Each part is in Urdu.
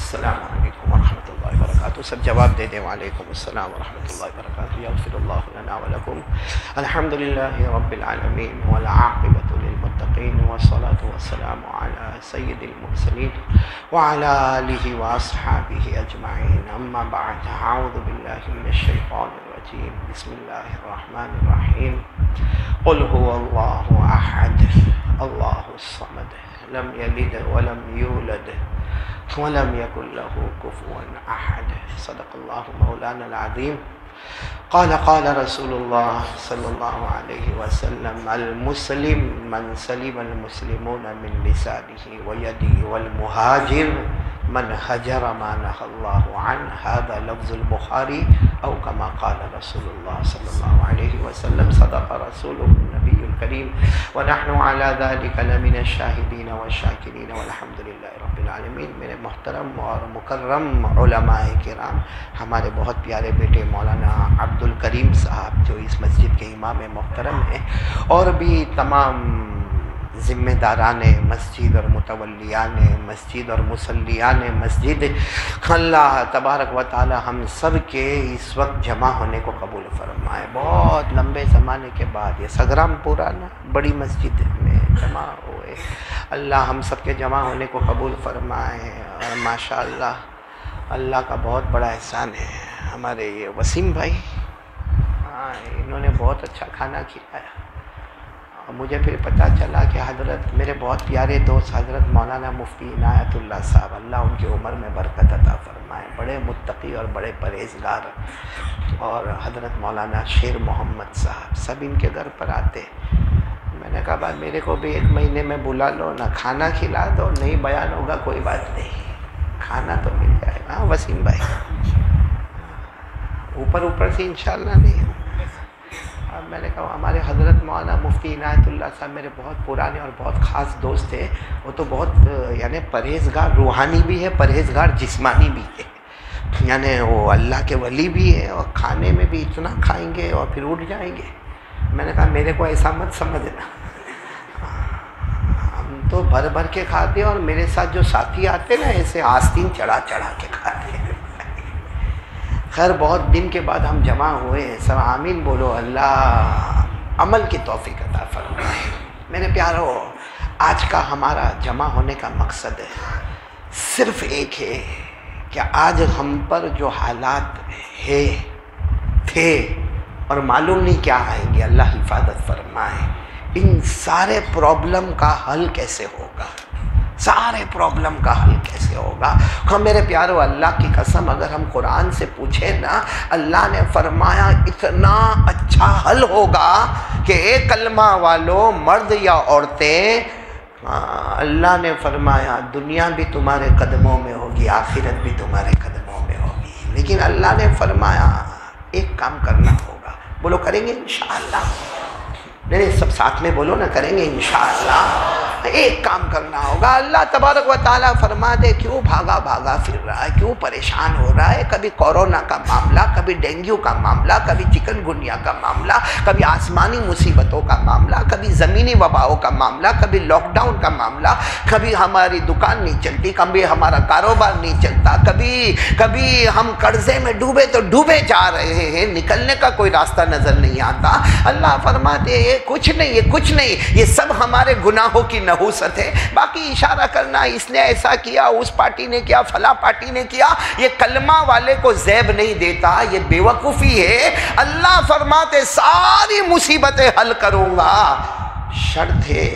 السلام علیکم ورحمۃ اللہ وبرکاتہ. سب جواب دے دیں. وعلیکم السلام ورحمۃ اللہ وبرکاتہ. یغفر اللہ لنا ولکم. الحمد للہ رب العالمین والعاقبۃ للمتقین والصلاۃ والسلام علی سید المرسلین وعلی آلہ واصحابہ اجمعین. اما بعد. اعوذ باللہ من الشیطان الرجیم. بسم اللہ الرحمن الرحیم. قل هو اللہ احد اللہ الصمد لم یلد ولم یولد ولم يكن له كفوا احد. صدق اللہ مولانا العظیم. قال رسول اللہ صلی اللہ علیہ وسلم المسلم من سلم المسلمون من لسانه ويده والمهاجر من هجر ما نهى الله عنه. هذا لفظ البخاری او كما قال رسول اللہ صلی اللہ علیہ وسلم. صدق رسوله النبی الکریم ونحن على ذلك لمن الشاہدین والشاکرین والحمد للہ رب العالمین. میرے محترم اور مکرم علماء کرام، ہمارے بہت پیارے بیٹے مولانا عبد الکریم صاحب جو اس مسجد کے امام محترم ہیں، اور بھی تمام ذمہ داران مسجد اور متولیان مسجد اور مصلیان مسجد، اللہ تبارک و تعالی ہم سب کے اس وقت جمع ہونے کو قبول فرمائے. بہت لمبے زمانے کے بعد یہ سگرام پورانا بڑی مسجد میں جمع ہوئے. اللہ ہم سب کے جمع ہونے کو قبول فرمائے. اور ماشاءاللہ اللہ کا بہت بڑا احسان ہے. ہمارے یہ وسیم بھائی، انہوں نے بہت اچھا کھانا کھلایا. اور مجھے پھر پتہ چلا کہ حضرت میرے بہت پیارے دوست حضرت مولانا مفتی عنایت اللہ صاحب، اللہ ان کی عمر میں برکت عطا فرمائے، بڑے متقی اور بڑے پرہیزگار، اور حضرت مولانا شیر محمد صاحب سب ان کے گھر پر آتے. میں نے کہا بھائی میرے کو بھی 1 مہینے میں بلا لو، نہ کھانا کھلا دو، نہیں بیان ہوگا کوئی بات نہیں، کھانا تو مل جائے گا. وسیم بھائی اوپر سے انشاءاللہ نہیں. اور میں نے کہا ہمارے حضرت مولانا مفتی عنایت اللہ صاحب میرے بہت پرانے اور بہت خاص دوست تھے. وہ تو بہت یعنی پرہیزگار روحانی بھی ہے، پرہیزگار جسمانی بھی ہے، یعنی وہ اللہ کے ولی بھی ہے، اور کھانے میں بھی اتنا کھائیں گے اور پھر اٹھ جائیں گے. میں نے کہا میرے کو ایسا مت سمجھنا، ہم تو بھر بھر کے کھاتے ہیں، اور میرے ساتھ جو ساتھی آتے نا ایسے آستین چڑھا کے کھاتے ہیں. خیر بہت دن کے بعد ہم جمع ہوئے ہیں. سب آمین بولو. اللہ عمل کی توفیق عطا فرمائے. میرے پیارو، آج کا ہمارا جمع ہونے کا مقصد ہے صرف ایک ہے کہ آج ہم پر جو حالات تھے اور معلوم نہیں کیا آئیں گے، اللہ حفاظت فرمائے. ان سارے پرابلم کا حل کیسے ہوگا، سارے پرابلم کا حل کیسے ہوگا. ہم میرے پیارو اللہ کی قسم اگر ہم قرآن سے پوچھیں نا، اللہ نے فرمایا اتنا اچھا حل ہوگا کہ ایک کلمہ والوں مرد یا عورتیں، اللہ نے فرمایا دنیا بھی تمہارے قدموں میں ہوگی، آخرت بھی تمہارے قدموں میں ہوگی. لیکن اللہ نے فرمایا ایک کام کرنا ہوگا. بولو کریں گے انشاءاللہ. نہیں سب ساتھ میں بولو نا، کریں گے انشاءاللہ. ایک کام کرنا ہوگا. اللہ تبارک و تعالیٰ فرما دے کیوں بھاگا پھر رہا ہے، کیوں پریشان ہو رہا ہے. کبھی کورونا کا معاملہ، کبھی ڈینگیو کا معاملہ، کبھی چکن گنیا کا معاملہ، کبھی آسمانی مصیبتوں کا معاملہ، کبھی زمینی وباؤں کا معاملہ، کبھی لاک ڈاؤن کا معاملہ، کبھی ہماری دکان نہیں چلتی، کبھی ہمارا کاروبار نہیں چلتا، کبھی ہم قرضے میں ڈوبے تو ڈوبے جا رہے ہیں، نکلنے کا کوئی راستہ نظر نہیں آتا. اللہ فرماتے یہ کچھ نہیں، یہ سب ہمارے گناہوں کی نحوست ہے. باقی اشارہ کرنا اس نے ایسا کیا، اس پارٹی نے کیا، فلاں پارٹی نے کیا، یہ کلمہ والے کو زیب نہیں دیتا، یہ بے وقوفی ہے. اللہ فرماتے ساری مصیبتیں حل کروں گا، شرط ہے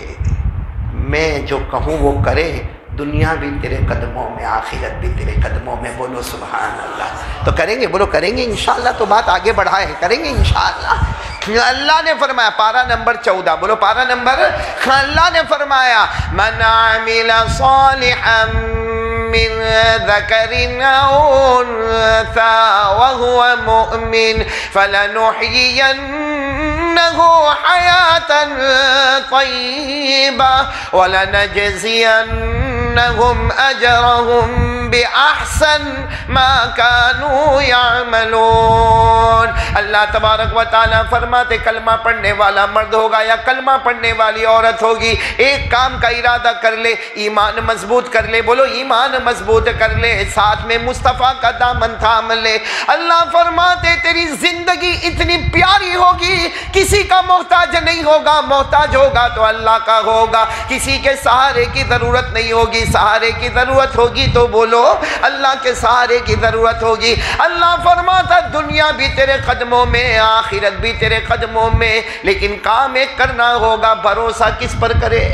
میں جو کہوں وہ کرے. دنیا بھی تیرے قدموں میں، آخرت بھی تیرے قدموں میں. بولو سبحان اللہ. تو کریں گے، بولو کریں گے انشاءاللہ. تو بات آگے بڑھائے، کریں گے انشاءاللہ. اللہ نے فرمایا پارہ نمبر 14، بولو پارہ نمبر. اللہ نے فرمایا من عمل صالحا من ذکر او انثى وهو مؤمن فلنحيينه حياة طيبة ولنجزينهم أجرهم بِأَحْسَنِ مَا كَانُوا يَعْمَلُونَ۔ اللہ تبارک و تعالیٰ فرماتے کلمہ پڑھنے والا مرد ہوگا یا کلمہ پڑھنے والی عورت ہوگی، ایک کام کا ارادہ کر لے، ایمان مضبوط کر لے، بولو ایمان مضبوط کر لے، ساتھ میں مصطفیٰ کا دامن تھام لے۔ اللہ فرماتے تیری زندگی اتنی پیاری ہوگی، کسی کا محتاج نہیں ہوگا، محتاج ہوگا تو اللہ کا ہوگا، کسی کے سہارے کی ضرورت نہیں ہوگی، سہارے کی ضرورت ہوگی تو بولو اللہ کے سہارے کی ضرورت ہوگی۔ اللہ فرماتا دنیا بھی تیرے قدموں میں، آخرت بھی تیرے قدموں میں، لیکن کام ایک کرنا ہوگا، بھروسہ کس پر کرے؟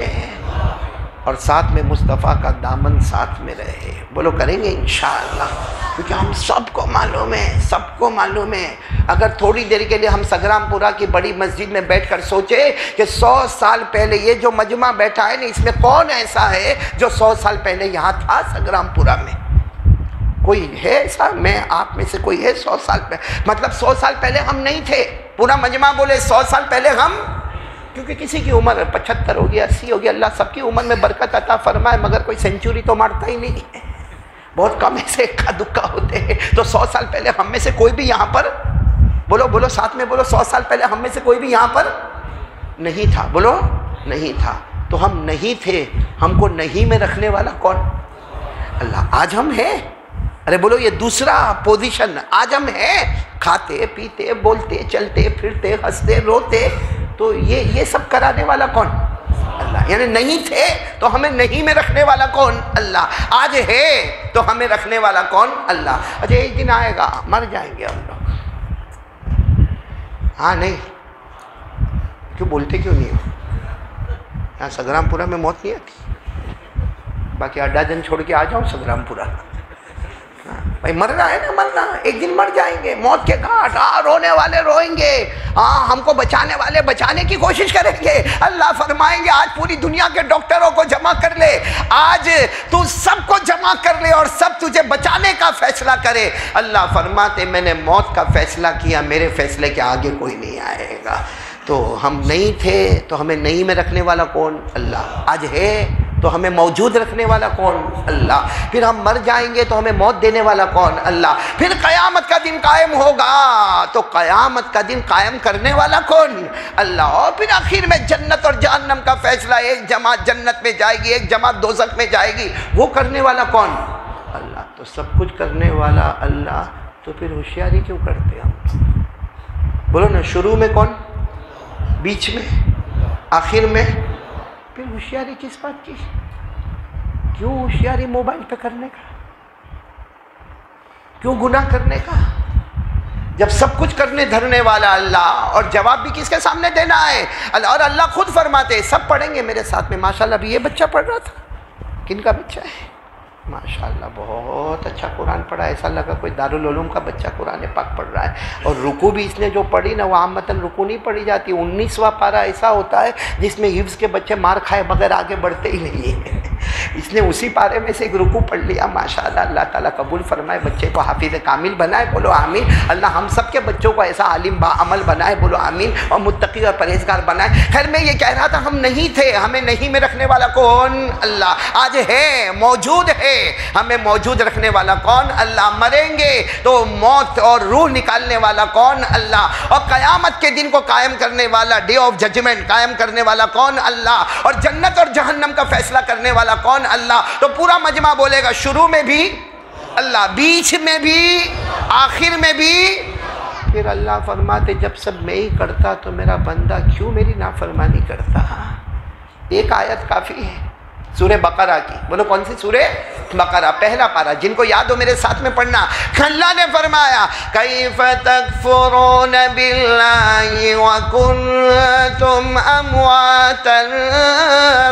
اور ساتھ میں مصطفیٰ کا دامن ساتھ میں رہے۔ بولو کریں گے انشاءاللہ، کیونکہ ہم سب کو معلوم ہے، سب کو معلوم ہے، اگر تھوڑی دیر کے لیے ہم سگرام پورہ کی بڑی مسجد میں بیٹھ کر سوچے کہ 100 سال پہلے یہ جو مجمع بیٹھا ہے نا، اس میں کون ایسا ہے جو 100 سال پہلے یہاں تھا سگرام پورہ میں؟ کوئی ہے ایسا؟ میں آپ میں سے کوئی ہے 100 سال پہلے؟ مطلب 100 سال پہلے ہم نہیں تھے، پورا مجمع بولے 100 سال پہلے ہم، کیونکہ کسی کی عمر 75 ہوگی، 80 ہوگی، اللہ سب کی عمر میں برکت عطا فرمائے، مگر کوئی سینچوری تو مارتا ہی نہیں ہے، بہت کم ایسے اکا دکا ہوتے ہیں۔ تو 100 سال پہلے ہم میں سے کوئی بھی یہاں پر، بولو ساتھ میں بولو، 100 سال پہلے ہم میں سے کوئی بھی یہاں پر نہیں تھا، بولو نہیں تھا۔ تو ہم نہیں تھے، ہم کو نہیں میں رکھنے والا کون؟ اللہ۔ آج ہم ہیں، ارے بولو یہ دوسرا پوزیشن، آج ہم ہیں، کھاتے پیتے بولتے چلتے پھرتے ہنستے روتے، تو یہ سب کرانے والا کون؟ اللہ۔ یعنی نہیں تھے تو ہمیں نہیں میں رکھنے والا کون؟ اللہ۔ آج ہے تو ہمیں رکھنے والا کون؟ اللہ۔ اچھا ایک دن آئے گا مر جائیں گے ہم لوگ، ہاں نہیں کیوں بولتے کیوں نہیں ہو؟ یہاں سگرام پورہ میں موت نہیں آتی، باقی اڈا جن چھوڑ کے آ جاؤ سگرام پورہ، بھائی مرنا ہے نا، مرنا ایک دن مر جائیں گے، موت کے گھاٹ، ہاں رونے والے روئیں گے، ہاں ہم کو بچانے والے بچانے کی کوشش کریں گے۔ اللہ فرمائیں گے آج پوری دنیا کے ڈاکٹروں کو جمع کر لے، آج تو سب کو جمع کر لے اور سب تجھے بچانے کا فیصلہ کرے۔ اللہ فرماتے میں نے موت کا فیصلہ کیا، میرے فیصلے کے آگے کوئی نہیں آئے گا۔ تو ہم نہیں تھے تو ہمیں نہیں میں رکھنے والا کون؟ اللہ۔ آج ہے تو ہمیں موجود رکھنے والا کون؟ اللہ۔ پھر ہم مر جائیں گے تو ہمیں موت دینے والا کون؟ اللہ۔ پھر قیامت کا دن قائم ہوگا تو قیامت کا دن قائم کرنے والا کون؟ اللہ۔ اور پھر آخر میں جنت اور جہنم کا فیصلہ، ایک جماعت جنت میں جائے گی، ایک جماعت دوزخ میں جائے گی، وہ کرنے والا کون؟ اللہ۔ تو سب کچھ کرنے والا اللہ، تو پھر ہوشیاری کیوں کرتے ہم؟ بولو نا، شروع میں کون، بیچ میں، آخر میں، پھر ہوشیاری کس بات کی؟ کیوں ہوشیاری موبائل پہ کرنے کا؟ کیوں گناہ کرنے کا؟ جب سب کچھ کرنے دھرنے والا اللہ، اور جواب بھی کس کے سامنے دینا ہے؟ اللہ۔ اور اللہ خود فرماتے سب پڑھیں گے میرے ساتھ میں، ماشاءاللہ ابھی یہ بچہ پڑھ رہا تھا، کن کا بچہ ہے؟ ماشاءاللہ بہت اچھا قرآن پڑھا ہے، ایسا لگا کوئی دارالعلوم کا بچہ قرآن پاک پڑھ رہا ہے۔ اور رکوع بھی اس نے جو پڑھی نا، وہ عامتاً رکوع نہیں پڑھی جاتی، 19واں پارہ ایسا ہوتا ہے جس میں حفظ کے بچے مار کھائے بغیر آگے بڑھتے ہی نہیں ہیں، اس نے اسی پارے میں سے ایک رکوع پڑھ لیا۔ ماشاءاللہ اللہ تعالیٰ قبول فرمائے، بچے کو حافظ کامل بنائے، بولو آمین۔ اللہ ہم سب کے بچوں کو ایسا عالم با عمل بنائے، بولو آمین، اور متقی اور پرہیزگار بنائے۔ خیر میں یہ کہہ رہا تھا ہم نہیں تھے، ہمیں نہیں میں رکھنے والا کون؟ اللہ۔ آج ہے، موجود ہے، ہمیں موجود رکھنے والا کون؟ اللہ۔ مریں گے تو موت اور روح نکالنے والا کون؟ اللہ۔ اور قیامت کے دن کو قائم کرنے والا، ڈے آف ججمنٹ قائم کرنے والا کون؟ اللہ۔ اور جنت اور جہنم کا فیصلہ کرنے والا کون؟ اللہ۔ تو پورا مجمع بولے گا شروع میں بھی اللہ، بیچ میں بھی، آخر میں بھی۔ پھر اللہ فرماتے جب سب میں ہی کرتا تو میرا بندہ کیوں میری نافرمانی کرتا؟ ایک آیت کافی ہے، سورہ بقرہ کی، بولو کون سی؟ سورہ بقرہ، پہلا پارہ، جن کو یاد ہو میرے ساتھ میں پڑھنا۔ اللہ نے فرمایا کیف تکفرون باللہ وکنتم امواتا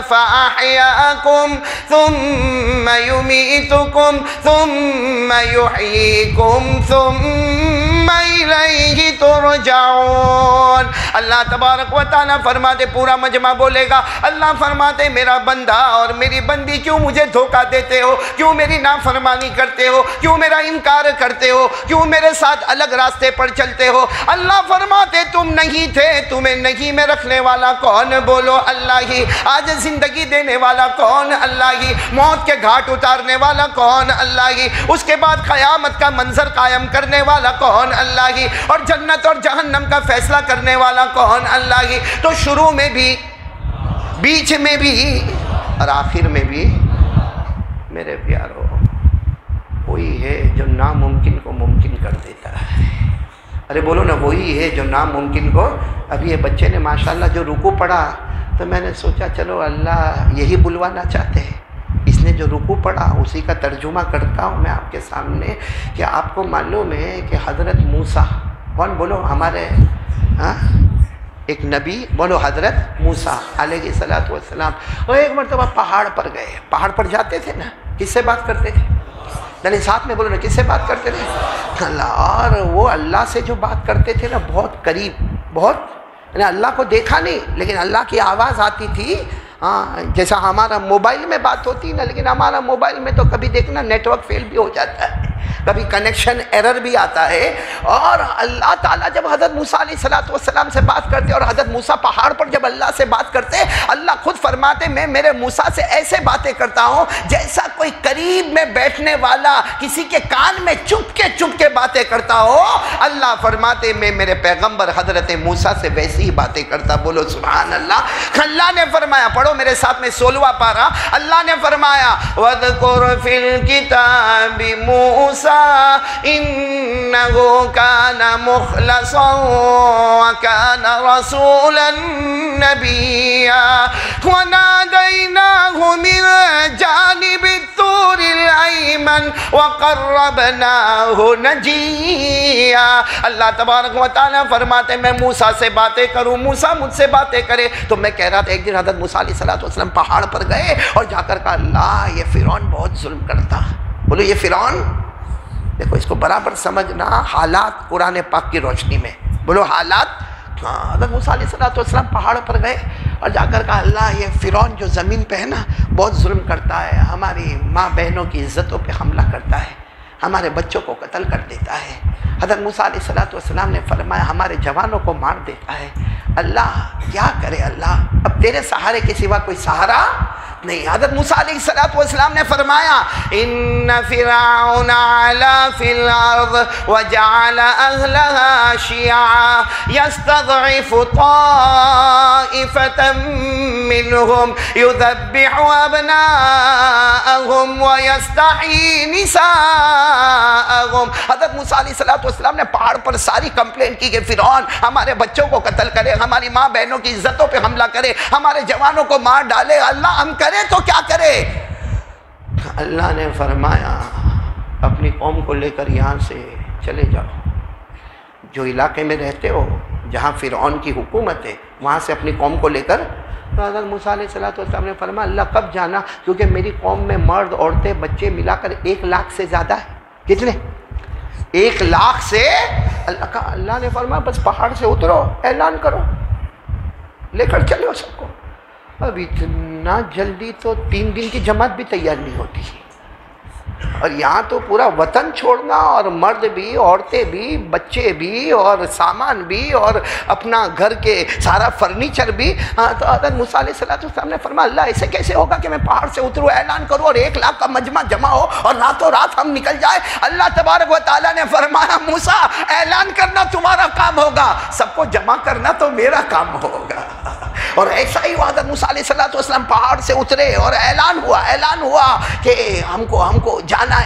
فاحیاکم ثم یمیتکم ثم یحییکم ثم ثم الیہ ترجعون۔ اللہ تبارک و تعالیٰ فرماتے، پورا مجمع بولے گا، اللہ فرماتے میرا بندہ اور میری بندی کیوں مجھے دھوکہ دیتے ہو، کیوں میری نافرمانی کرتے ہو، کیوں میرا انکار کرتے ہو، کیوں میرے ساتھ الگ راستے پر چلتے ہو؟ اللہ فرماتے تم نہیں تھے، تمہیں نہیں میں رکھنے والا کون؟ بولو اللہ ہی۔ آج زندگی دینے والا کون؟ اللہ ہی۔ موت کے گھاٹ اتارنے والا کون؟ اللہ ہی۔ اس کے بعد قیامت کا منظر قائم کرنے والا کون؟ اللہ ہی۔ اور جنت اور جہنم کا فیصلہ کرنے والا کون؟ اللہ ہی۔ تو شروع میں بھی، بیچ میں بھی اور آخر میں بھی میرے پیارو وہی ہے جو ناممکن کو ممکن کر دیتا ہے۔ ارے بولو نا، وہی ہے جو ناممکن کو۔ ابھی یہ بچے نے ماشاءاللہ جو رکوع پڑھا تو میں نے سوچا چلو اللہ یہی بلوانا چاہتے ہیں۔ اس نے جو رکوع پڑھا اسی کا ترجمہ کرتا ہوں میں آپ کے سامنے کہ آپ کو معلوم ہے کہ حضرت موسیٰ، کون بولو؟ ہمارے ایک نبی، بولو حضرت موسیٰ علیہ السلام، وہ ایک مرتبہ پہاڑ پر گئے۔ پہاڑ پر جاتے تھے نا، کس سے بات کرتے تھے؟ یعنی ساتھ میں بولو نا، کس سے بات کرتے تھے؟ اللہ۔ اور وہ اللہ سے جو بات کرتے تھے نا، بہت قریب، بہت، یعنی اللہ کو دیکھا نہیں لیکن اللہ کی آواز آتی تھی۔ جیسا ہمارا موبائل میں بات ہوتی ہے نا، لیکن ہمارا موبائل میں تو کبھی دیکھنا نیٹ ورک فیل بھی ہو جاتا ہے، کبھی کنیکشن ایرر بھی آتا ہے۔ اور اللہ تعالیٰ جب حضرت موسیٰ علیہ السلام سے بات کرتے اور حضرت موسیٰ پہاڑ پر جب اللہ سے بات کرتے، اللہ خود فرماتے میں میرے موسیٰ سے ایسے باتیں کرتا ہوں جیسا کوئی قریب میں بیٹھنے والا کسی کے کان میں چپ کے باتیں کرتا ہو۔ اللہ فرماتے میں میرے پیغمبر حضرت موسیٰ سے ویسی ہی باتیں کرتا۔ بولو سبحان اللہ۔ اللہ نے فرمایا، پڑھو میرے ساتھ میں 16واں پارہ، اللہ نے فرمایا وَاذْكُرْ فِي الْكِتَابِ مُوسَىٰ إِنَّهُ كَانَ مُخْلَصًا وَكَانَ رَسُولًا نَبِيًّا وَنَادَيْنَاهُ مِنْ جَانِبِ الطُّورِ الْأَيْمَنِ وَقَرَّبْنَاهُ نَجِيًّا۔ اللہ تبارک و تعالیٰ فرماتے میں موسیٰ سے باتیں کروں، موسیٰ مجھ سے باتیں کرے۔ تو میں کہہ رہا تھا ایک دن حضرت موسیٰ علیہ السلام پہاڑ پر گئے اور جا کر کہا اللہ یہ فرعون بہت ظلم کرتا۔ بولو یہ فرعون، دیکھو اس کو برابر سمجھنا حالات قرآن پاک کی روشنی میں۔ بولو حالات۔ حضرت موسیٰ علیہ السلام پہاڑ پر گئے اور جا کر کہا اللہ یہ فرعون جو زمین پہ ہے نا بہت ظلم کرتا ہے، ہماری ماں بہنوں کی عزتوں پہ حملہ کرتا ہے، ہمارے بچوں کو قتل کر دیتا ہے۔ حضرت موسیٰ علیہ السلام نے فرمایا ہمارے جوانوں کو مار دیتا ہے۔ اللہ کیا کرے؟ اللہ اب تیرے سہارے کے سوا کوئی سہارا نہیں۔ حضرت موسیٰ علیہ السلام نے فرمایا ان فرعون علا فی الارض وجعل اہلها شیعا یستضعف طائفة منهم یذبح ابناءهم ویستحیی نساءهم۔ حضرت موسیٰ علیہ السلام نے پہاڑ پر ساری کمپلین کی کہ فرعون ہمارے بچوں کو قتل کرے، ہماری ماں بہنوں کی عزتوں پہ حملہ کرے، ہمارے جوانوں کو مار ڈالے، اللہ ہم کرے تو کیا کرے؟ اللہ نے فرمایا اپنی قوم کو لے کر یہاں سے چلے جاؤ، جو علاقے میں رہتے ہو جہاں فرعون کی حکومت ہے وہاں سے اپنی قوم کو لے کر۔ تو حضرت موسیٰ علیہ السلام نے فرمایا اللہ کب جانا؟ کیونکہ میری قوم میں مرد عورتیں بچے ملا کر 1 لاکھ سے زیادہ ہے۔ کتنے؟ 1 لاکھ سے۔ اللہ نے فرمایا بس پہاڑ سے اترو، اعلان کرو، لے کر چلو سب کو۔ اب اتنا جلدی تو 3 دن کی جماعت بھی تیار نہیں ہوتی، اور یہاں تو پورا وطن چھوڑنا، اور مرد بھی، عورتیں بھی، بچے بھی، اور سامان بھی، اور اپنا گھر کے سارا فرنیچر بھی۔ تو حضرت موسیٰ علیہ السلام نے فرمایا اللہ ایسے کیسے ہوگا کہ میں پہاڑ سے اتروں، اعلان کروں اور 1 لاکھ کا مجمع جمع ہو اور راتوں رات ہم نکل جائے؟ اللہ تبارک و تعالیٰ نے فرمایا موسیٰ اعلان کرنا تمہارا کام ہوگا، سب کو جمع کرنا تو میرا کام ہوگا۔ اور ایسا ہی حضرت موسیٰ علیہ السلام پہاڑ سے اترے اور اعلان ہوا کہ ہم کو جانا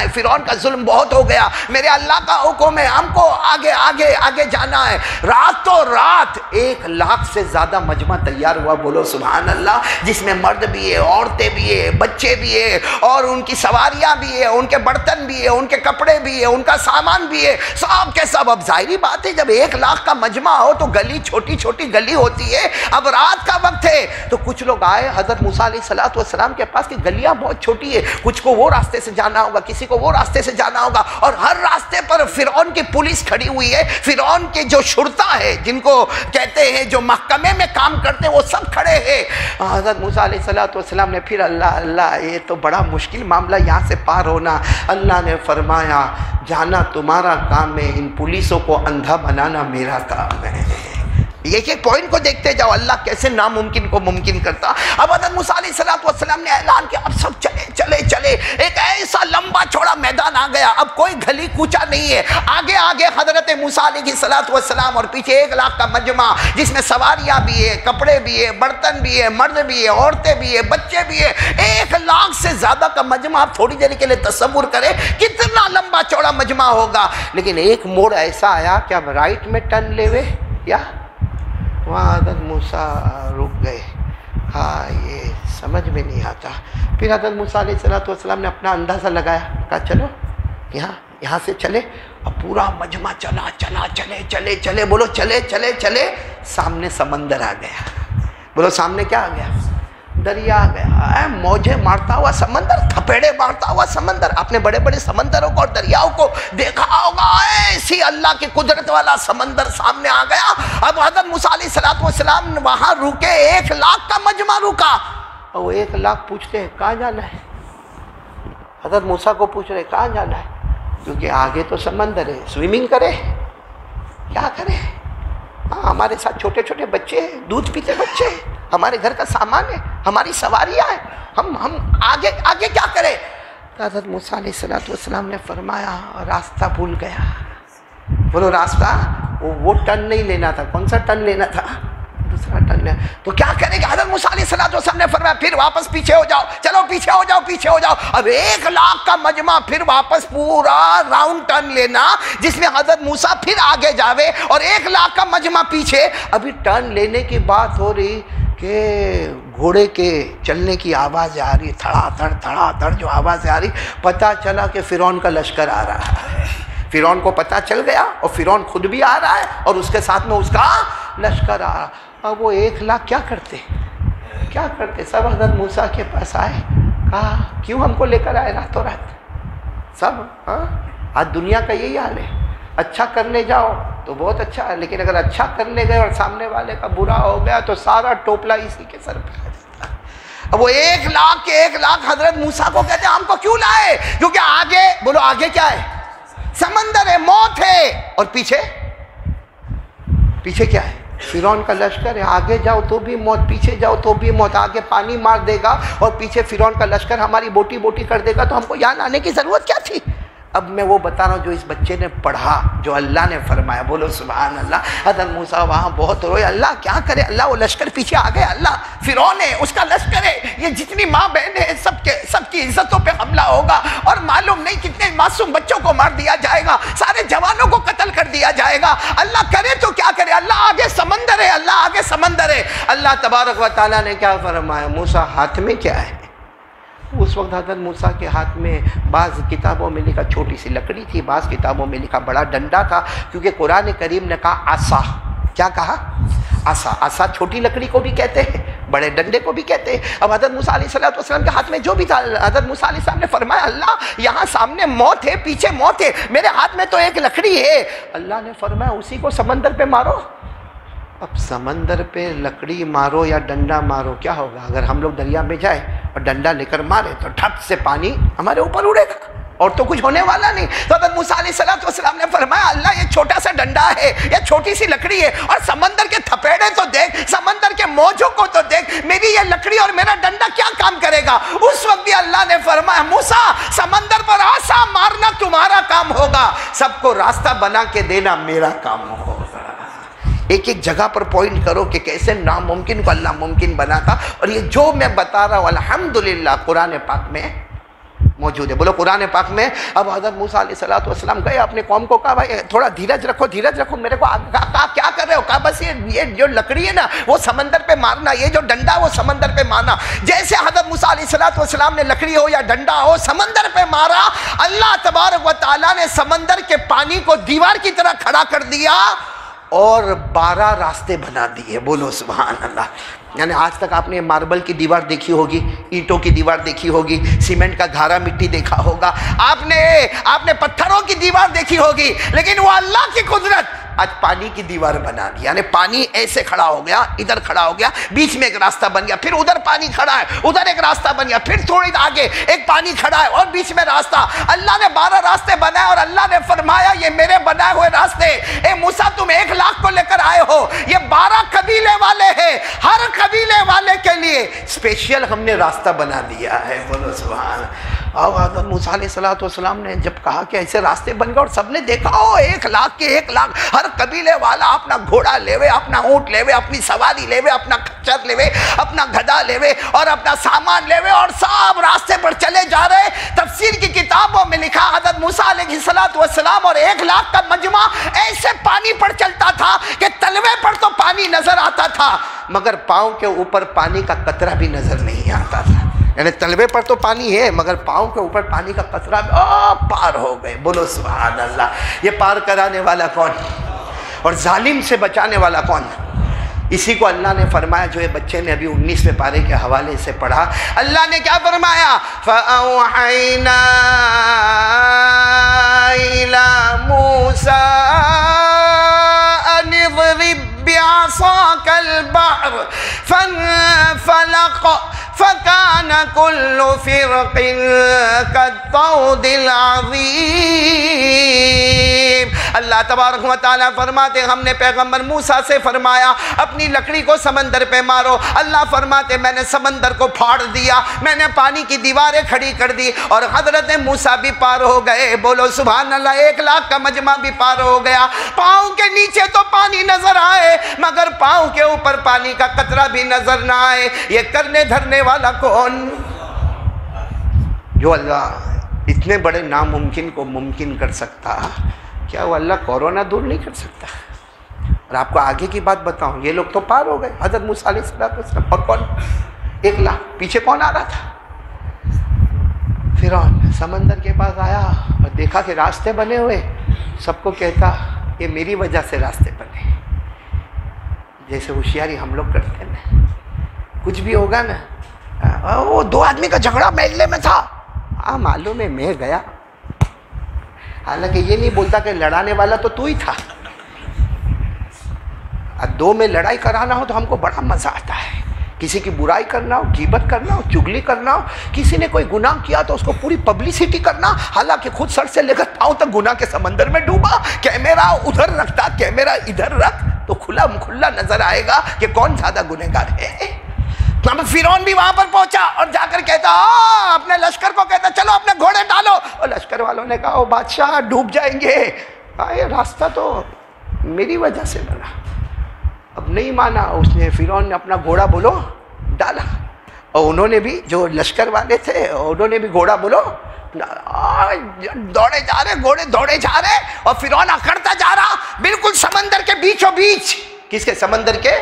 ہے، فرعون کا ظلم بہت ہو گیا، میرے اللہ کا حکم ہے، ہم کو آگے جانا ہے۔ راتوں رات 1 لاکھ سے زیادہ مجمع تیار ہوا۔ بولو سبحان اللہ، جس میں مرد بھی ہے، عورتیں بھی ہے، بچے بھی ہے، اور ان کی سواریاں بھی ہے، ان کے برتن بھی ہے، ان کے کپڑے بھی ہے، ان کا سامان بھی ہے، سب کے سب۔ اب ظاہری بات ہے جب 1 لاکھ کا مجمع ہو تو گلی چھوٹی چھوٹی گلی ہوتی ہے۔ اب رات کا وقت ہے تو کچھ لوگ آئے حضرت موسیٰ علیہ السلام کے پاس کہ گلیاں بہت چھوٹی ہے، کچھ کو وہ راستے سے جانا ہوگا، کسی کسی کو وہ راستے سے جانا ہوگا، اور ہر راستے پر فرعون کی پولیس کھڑی ہوئی ہے، فرعون کے جو شرطا ہے جن کو کہتے ہیں جو محکمے میں کام کرتے ہیں وہ سب کھڑے ہیں۔ حضرت موسیٰ علیہ السلام نے پھر اللہ یہ تو بڑا مشکل معاملہ یہاں سے پار ہونا، اللہ نے فرمایا جانا تمہارا کام ہے، ان پولیسوں کو اندھا بنانا میرا کام ہے۔ ایک ایک پوائنٹ کو دیکھتے جاؤ اللہ کیسے ناممکن کو ممکن کرتا۔ اب حضرت موسیٰ علیہ السلام نے اعلان کیا اب سب چلے، ایک ایسا لمبا چوڑا میدان آ گیا، اب کوئی گلی کوچا نہیں ہے، آگے حضرت موسیٰ علیہ السلام اور پیچھے 1 لاکھ کا مجمع جس میں سواریاں بھی ہے، کپڑے بھی ہے، برتن بھی ہے، مرد بھی ہے، عورتیں بھی ہے، بچے بھی ہے، 1 لاکھ سے زیادہ کا مجمع۔ آپ تھوڑی دیر کے لیے تصور کریں کتنا لمبا چوڑا مجمع ہوگا، لیکن ایک موڑ ایسا آیا کہ اب رائٹ میں ٹرن لے وے یا وہاں حضرت موسیٰ رک گئے۔ ہاں یہ سمجھ میں نہیں آتا۔ پھر حضرت موسیٰ علیہ السلام نے اپنا اندازہ لگایا، کہا چلو یہاں سے چلے، اور پورا مجمع چلے، بولو چلے، سامنے سمندر آ گیا، بولو سامنے کیا آ گیا؟ دریا آ گیا، موجیں مارتا ہوا سمندر، تھپیڑے مارتا ہوا سمندر۔ آپ نے بڑے بڑے سمندروں کو اور دریاؤں کو دیکھا ہوگا، ایسی اللہ کی قدرت والا سمندر سامنے آ گیا۔ اب حضرت موسیٰ علیہ السلام وہاں رکے، 1 لاکھ کا مجمع رکا، اور وہ 1 لاکھ پوچھتے ہیں کہاں جانا ہے؟ حضرت موسیٰ کو پوچھ رہے کہاں جانا ہے، کیونکہ آگے تو سمندر ہے، سوئمنگ کرے کیا کرے؟ ہاں ہمارے ساتھ چھوٹے چھوٹے بچے ہیں، دودھ پیتے بچے ہیں، ہمارے گھر کا سامان ہے، ہماری سواریاں ہیں، ہم آگے کیا کریں؟ حضرت موسیٰ علیہ السلام نے فرمایا راستہ بھول گیا۔ بولو راستہ، وہ ٹرن نہیں لینا تھا، کون سا ٹرن لینا تھا؟ دوسرا ٹرن لینا، تو کیا کرے گا؟ حضرت موسیٰ علیہ السلام نے فرمایا پھر واپس پیچھے ہو جاؤ، چلو پیچھے ہو جاؤ۔ اب 1 لاکھ کا مجمع، پھر واپس پورا راؤنڈ ٹرن لینا جس میں حضرت موسیٰ پھر آگے جاوے اور 1 لاکھ کا مجمع پیچھے۔ ابھی ٹرن لینے کی بات ہو رہی کہ گھوڑے کے چلنے کی آواز آ رہی، تھڑا تھڑ جو آواز آ رہی، پتہ چلا کہ فرعون کا لشکر آ رہا ہے۔ فرعون کو پتہ چل گیا، اور فرعون خود بھی آ رہا ہے اور اس کے ساتھ میں اس کا لشکر آ رہا۔ اب وہ 1 لاکھ کیا کرتے؟ سب حضرت موسیٰ کے پاس آئے، کہا کیوں ہم کو لے کر آئے راتوں رات؟ سب آج دنیا کا یہی حال ہے، اچھا کرنے جاؤ تو بہت اچھا ہے، لیکن اگر اچھا کرنے گئے اور سامنے والے کا برا ہو گیا تو سارا ٹوپلا اسی کے سر پہ آ جاتا ہے۔ اب وہ 1 لاکھ حضرت موسیٰ کو کہتے ہیں ہم کو کیوں لائے؟ کیونکہ آگے، بولو آگے کیا ہے؟ سمندر ہے، موت ہے، اور پیچھے کیا ہے؟ فرعون کا لشکر ہے۔ آگے جاؤ تو بھی موت، پیچھے جاؤ تو بھی موت۔ آگے پانی مار دے گا اور پیچھے فرعون کا لشکر ہماری بوٹی کر دے گا، تو ہم کو یہاں آنے کی ضرورت کیا تھی؟ اب میں وہ بتا رہا ہوں جو اس بچے نے پڑھا، جو اللہ نے فرمایا، بولو سبحان اللہ۔ حضرت موسیٰ وہاں بہت روئے، اللہ کیا کرے؟ اللہ وہ لشکر پیچھے آ گیا، اللہ فرعون ہے، اس کا لشکر ہے، یہ جتنی ماں بہن ہے سب کی عزتوں پہ حملہ ہوگا، اور معلوم نہیں کتنے معصوم بچوں کو مار دیا جائے گا، سارے جوانوں کو قتل کر دیا جائے گا۔ اللہ کرے تو کیا کرے؟ اللہ آگے سمندر ہے، اللہ تبارک و تعالیٰ نے کیا فرمایا؟ موسیٰ ہاتھ میں کیا ہے؟ اس وقت حضرت موسیٰ کے ہاتھ میں بعض کتابوں میں لکھا چھوٹی سی لکڑی تھی، بعض کتابوں میں لکھا بڑا ڈنڈا تھا، کیونکہ قرآن کریم نے کہا عصا۔ کیا کہا؟ عصا چھوٹی لکڑی کو بھی کہتے ہیں، بڑے ڈنڈے کو بھی کہتے ہیں۔ اب حضرت موسیٰ علیہ السلام کے ہاتھ میں جو بھی تھا، حضرت موسیٰ علیہ السلام نے فرمایا اللہ یہاں سامنے موت ہے، پیچھے موت ہے، میرے ہاتھ میں تو 1 لکڑی ہے۔ اللہ نے فرمایا اسی کو سمندر پہ مارو۔ اب سمندر پہ لکڑی مارو یا ڈنڈا مارو، کیا ہوگا؟ اگر ہم لوگ دریا میں جائیں اور ڈنڈا لے کر مارے تو ٹھپ سے پانی ہمارے اوپر اڑے گا، اور تو کچھ ہونے والا نہیں۔ تو حضرت موسیٰ علیہ السلام نے فرمایا اللہ یہ چھوٹا سا ڈنڈا ہے، یہ چھوٹی سی لکڑی ہے، اور سمندر کے تھپیڑے تو دیکھ، سمندر کے موجوں کو تو دیکھ، میری یہ لکڑی اور میرا ڈنڈا کیا کام کرے گا؟ اس وقت بھی اللہ نے فرمایا موسیٰ سمندر پر عصا مارنا تمہارا کام ہوگا، سب کو راستہ بنا کے دینا میرا کام ہوگا۔ ایک جگہ پر پوائنٹ کرو کہ کیسے ناممکن کو اللہ ممکن بناتا، اور یہ جو میں بتا رہا ہوں الحمدللہ قرآن پاک میں موجود ہے۔ بولو قرآن پاک میں۔ اب حضرت موسیٰ علیہ السلام گئے، اپنے قوم کو کہا بھائی تھوڑا دھیرج رکھو، میرے کو کہا کیا کر رہے ہو؟ کہا بس یہ جو لکڑی ہے نا وہ سمندر پہ مارنا، یہ جو ڈنڈا وہ سمندر پہ مارنا۔ جیسے حضرت موسیٰ علیہ السلام نے لکڑی ہو یا ڈنڈا ہو سمندر پہ مارا، اللہ تبارک و تعالیٰ نے سمندر کے پانی کو دیوار کی طرح کھڑا کر دیا اور 12 راستے بنا دیے۔ بولو سبحان اللہ۔ یعنی آج تک آپ نے ماربل کی دیوار دیکھی ہوگی، اینٹوں کی دیوار دیکھی ہوگی، سیمنٹ کا گھارا مٹی دیکھا ہوگا، آپ نے پتھروں کی دیوار دیکھی ہوگی، لیکن وہ اللہ کی قدرت آج پانی کی دیوار بنا دی. یعنی پانی ایسے کھڑا ہو گیا، ادھر کھڑا ہو گیا، بیچ میں ایک راستہ بن گیا، پھر ادھر پانی کھڑا ہے، ادھر ایک راستہ بن گیا، پھر تھوڑی آگے ایک پانی کھڑا ہے اور بیچ میں راستہ. اللہ نے 12 راستے بنائے اور اللہ نے فرمایا یہ میرے بنائے ہوئے راستے. اے موسیٰ تم 1 لاکھ کو لے کر آئے ہو، یہ 12 قبیلے والے ہیں، ہر قبیلے والے کے لیے اسپیشل ہم نے راستہ بنا دیا ہے. بولو سبحان. اور حضرت موسیٰ علیہ السلام نے جب کہا کہ ایسے راستے بن گئے اور سب نے دیکھا ہو 1 لاکھ کے 1 لاکھ ہر قبیلے والا اپنا گھوڑا لے وے، اپنا اونٹ لے وے، اپنی سواری لے وے، اپنا خچر لے وے، اپنا گدھا لے وے اور اپنا سامان لے وے اور سب راستے پر چلے جا رہے. تفسیر کی کتابوں میں لکھا حضرت موسیٰ علیہ السلام اور 1 لاکھ کا مجمع ایسے پانی پر چلتا تھا کہ تلوے پر تو پانی نظر آتا تھا مگر پاؤں کے اوپر پانی کا قطرہ بھی نظر نہیں آتا تھا. یعنی تلوے پر تو پانی ہے مگر پاؤں کے اوپر پانی کا قطرہ پار ہو گئے. بولو سبحان اللہ. یہ پار کرانے والا کون اور ظالم سے بچانے والا کون؟ اسی کو اللہ نے فرمایا جو یہ بچے نے ابھی 19ویں پارے کے حوالے سے پڑھا. اللہ نے کیا فرمایا؟ فَأَوْحَيْنَا إِلَى مُوسَىٰ أَنِ اضْرِب بِّعَصَاكَ الْبَحْرَ فَانفَلَقَ فَكَانَ كُلُّ فِرْقٍ كَالطَّوْدِ الْعَظِيمِ. اللہ تبارک و تعالیٰ فرماتے ہم نے پیغمبر موسیٰ سے فرمایا اپنی لکڑی کو سمندر پہ مارو. اللہ فرماتے میں نے سمندر کو پھاڑ دیا، میں نے پانی کی دیواریں کھڑی کر دی اور حضرت موسیٰ بھی پار ہو گئے. بولو سبحان اللہ. 1 لاکھ کا مجمع بھی پار ہو گیا. پاؤں کے نیچے تو پانی نظر آئے مگر پاؤں کے اوپر پانی کا قطرہ بھی نظر نہ آئے. یہ کرنے دھرنے والا کون؟ جو اللہ اتنے بڑے ناممکن کو ممکن کر سکتا، کیا وہ اللہ کورونا دور نہیں کر سکتا؟ اور آپ کو آگے کی بات بتاؤں، یہ لوگ تو پار ہو گئے حضرت موسیٰ علیہ السلام اور کون 1 لاکھ. پیچھے کون آ رہا تھا؟ فرعون. سمندر کے پاس آیا اور دیکھا کہ راستے بنے ہوئے. سب کو کہتا یہ میری وجہ سے راستے بنے. جیسے ہوشیاری ہم لوگ کرتے ہیں نا، کچھ بھی ہوگا نا، وہ 2 آدمی کا جھگڑا محلے میں تھا، ہاں معلوم ہے میں گیا، حالانکہ یہ نہیں بولتا کہ لڑانے والا تو ہی تھا. 2 میں لڑائی کرانا ہو تو ہم کو بڑا مزہ آتا ہے. کسی کی برائی کرنا ہو، غیبت کرنا ہو، چگلی کرنا ہو، کسی نے کوئی گناہ کیا تو اس کو پوری پبلسٹی کرنا، حالانکہ خود سر سے لے کر پاؤں تک گناہ کے سمندر میں ڈوبا. کیمرہ ادھر رکھتا، کیمرہ ادھر رکھ تو کھلا مکھلا نظر آئے گا کہ کون زیادہ گنہگار ہے. فرعون بھی وہاں پر پہنچا اور جا کر کہتا اپنے لشکر کو کہتا چلو اپنے گھوڑے ڈالو. اور لشکر والوں نے کہا او بادشاہ ڈوب جائیں گے. یہ راستہ تو میری وجہ سے بنا. اب نہیں مانا اس نے. فرعون نے اپنا گھوڑا بولو ڈالا اور انہوں نے بھی جو لشکر والے تھے انہوں نے بھی گھوڑا بولو دوڑے جا رہے، گھوڑے دوڑے جا رہے اور فرعون اکڑتا جا رہا بالکل سمندر کے بیچوں بیچ. کس کے؟ سمندر کے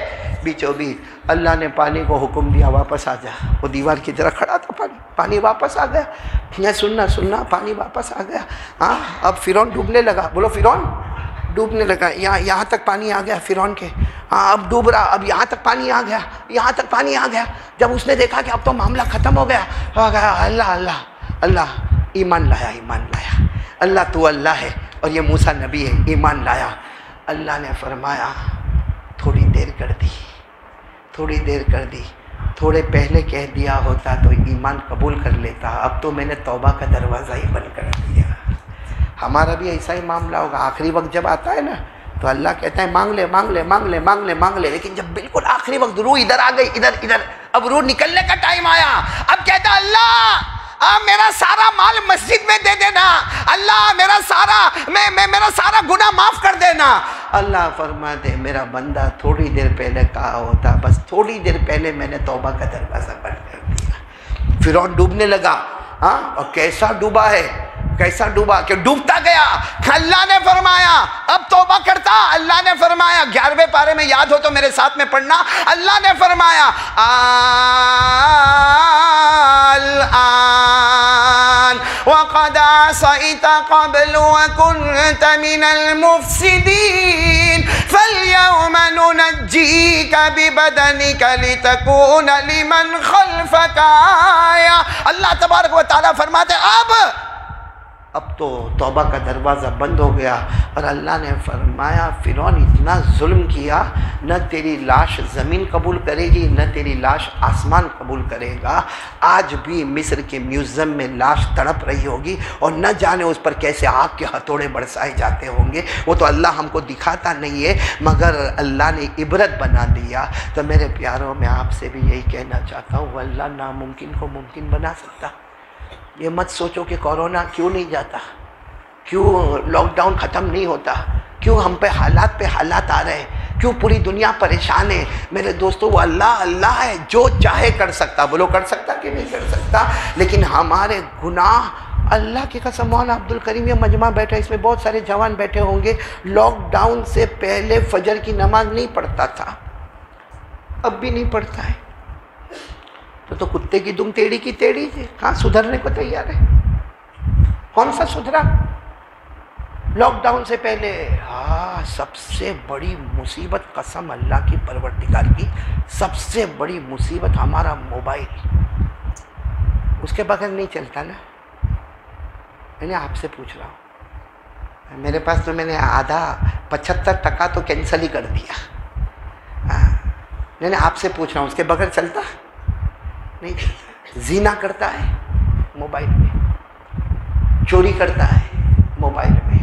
بیچوں بیچ. اللہ نے پانی کو حکم دیا واپس آ جا. وہ دیوار کی طرح کھڑا تھا، پانی واپس آ گیا. یہ سننا پانی واپس آ گیا. ہاں اب فرعون ڈوبنے لگا. بولو فرعون ڈوبنے لگا. یہاں تک پانی آ گیا فرعون کے. ہاں اب ڈوب رہا. اب یہاں تک پانی آ گیا، یہاں تک پانی آ گیا. جب اس نے دیکھا کہ اب تو معاملہ ختم ہو گیا، اللہ اللہ اللہ، ایمان لایا. اللہ تو اللہ ہے اور یہ موسیٰ نبی ہے. ایمان لایا. اللہ نے فرمایا تھوڑی دیر کر دی. تھوڑے پہلے کہہ دیا ہوتا تو ایمان قبول کر لیتا. اب تو میں نے توبہ کا دروازہ ہی بند کر دیا. ہمارا بھی ایسا ہی معاملہ ہوگا. آخری وقت جب آتا ہے نا تو اللہ کہتا ہے مانگ لے. لیکن جب بالکل آخری وقت روح ادھر آ گئی، ادھر اب روح نکلنے کا ٹائم آیا. اب کہتا اللہ میرا سارا مال مسجد میں دے دینا. اللہ میرا سارا گناہ معاف کر دینا. اللہ فرماتے میرا بندہ تھوڑی دیر پہلے کہا ہوتا، بس تھوڑی دیر پہلے میں نے توبہ کا دروازہ بند کر دیا. فرعون ڈوبنے لگا. ہاں اور کیسا ڈوبا کہ ڈوبتا گیا. اللہ نے فرمایا اب توبہ کرتا. اللہ نے فرمایا 11ویں پارے میں یاد ہو تو میرے ساتھ میں پڑھنا. اللہ نے فرمایا الآن وقد عصيت قبل وكنت من المفسدين. فَالْيَوْمَ نُنَجِّيكَ بِبَدَنِكَ لِتَكُونَ لِمَنْ خَلْفَكَ آیَةً. اللہ تبارک و تعالیٰ فرماتے اب تو توبہ کا دروازہ بند ہو گیا. اور اللہ نے فرمایا فرعون اتنا ظلم کیا، نہ تیری لاش زمین قبول کرے گی نہ تیری لاش آسمان قبول کرے گا. آج بھی مصر کے میوزیم میں لاش تڑپ رہی ہوگی اور نہ جانے اس پر کیسے آگ کے ہتھوڑے برسائے جاتے ہوں گے. وہ تو اللہ ہم کو دکھاتا نہیں ہے مگر اللہ نے عبرت بنا دیا. تو میرے پیاروں میں آپ سے بھی یہی کہنا چاہتا ہوں، اللہ ناممکن کو ممکن بنا سکتا. یہ مت سوچو کہ کورونا کیوں نہیں جاتا، کیوں لاک ڈاؤن ختم نہیں ہوتا، کیوں ہم پہ حالات آ رہے ہیں، کیوں پوری دنیا پریشان ہے. میرے دوستو وہ اللہ ہے، جو چاہے کر سکتا. بولو کر سکتا کہ نہیں کر سکتا. لیکن ہمارے گناہ، اللہ کی قسم، مولانا عبد الکریم یہ مجمع بیٹھا، اس میں بہت سارے جوان بیٹھے ہوں گے، لاک ڈاؤن سے پہلے فجر کی نماز نہیں پڑھتا تھا، اب بھی نہیں پڑھتا ہے. تو کتے کی دم ٹیڑھی کی ٹیڑھی تھی، کہاں سدھرنے کو تیار ہے؟ کون سا سدھرا لاک ڈاؤن سے پہلے؟ سب سے بڑی مصیبت، قسم اللہ کی پروردگار کی، سب سے بڑی مصیبت ہمارا موبائل. اس کے بغیر نہیں چلتا نا. میں آپ سے پوچھ رہا ہوں، میرے پاس تو میں نے آدھا 75% تو کینسل ہی کر دیا. میں نے آپ سے پوچھ رہا ہوں، اس کے بغیر چلتا نہیں چلتا. زنا کرتا ہے موبائل میں، چوری کرتا ہے موبائل میں،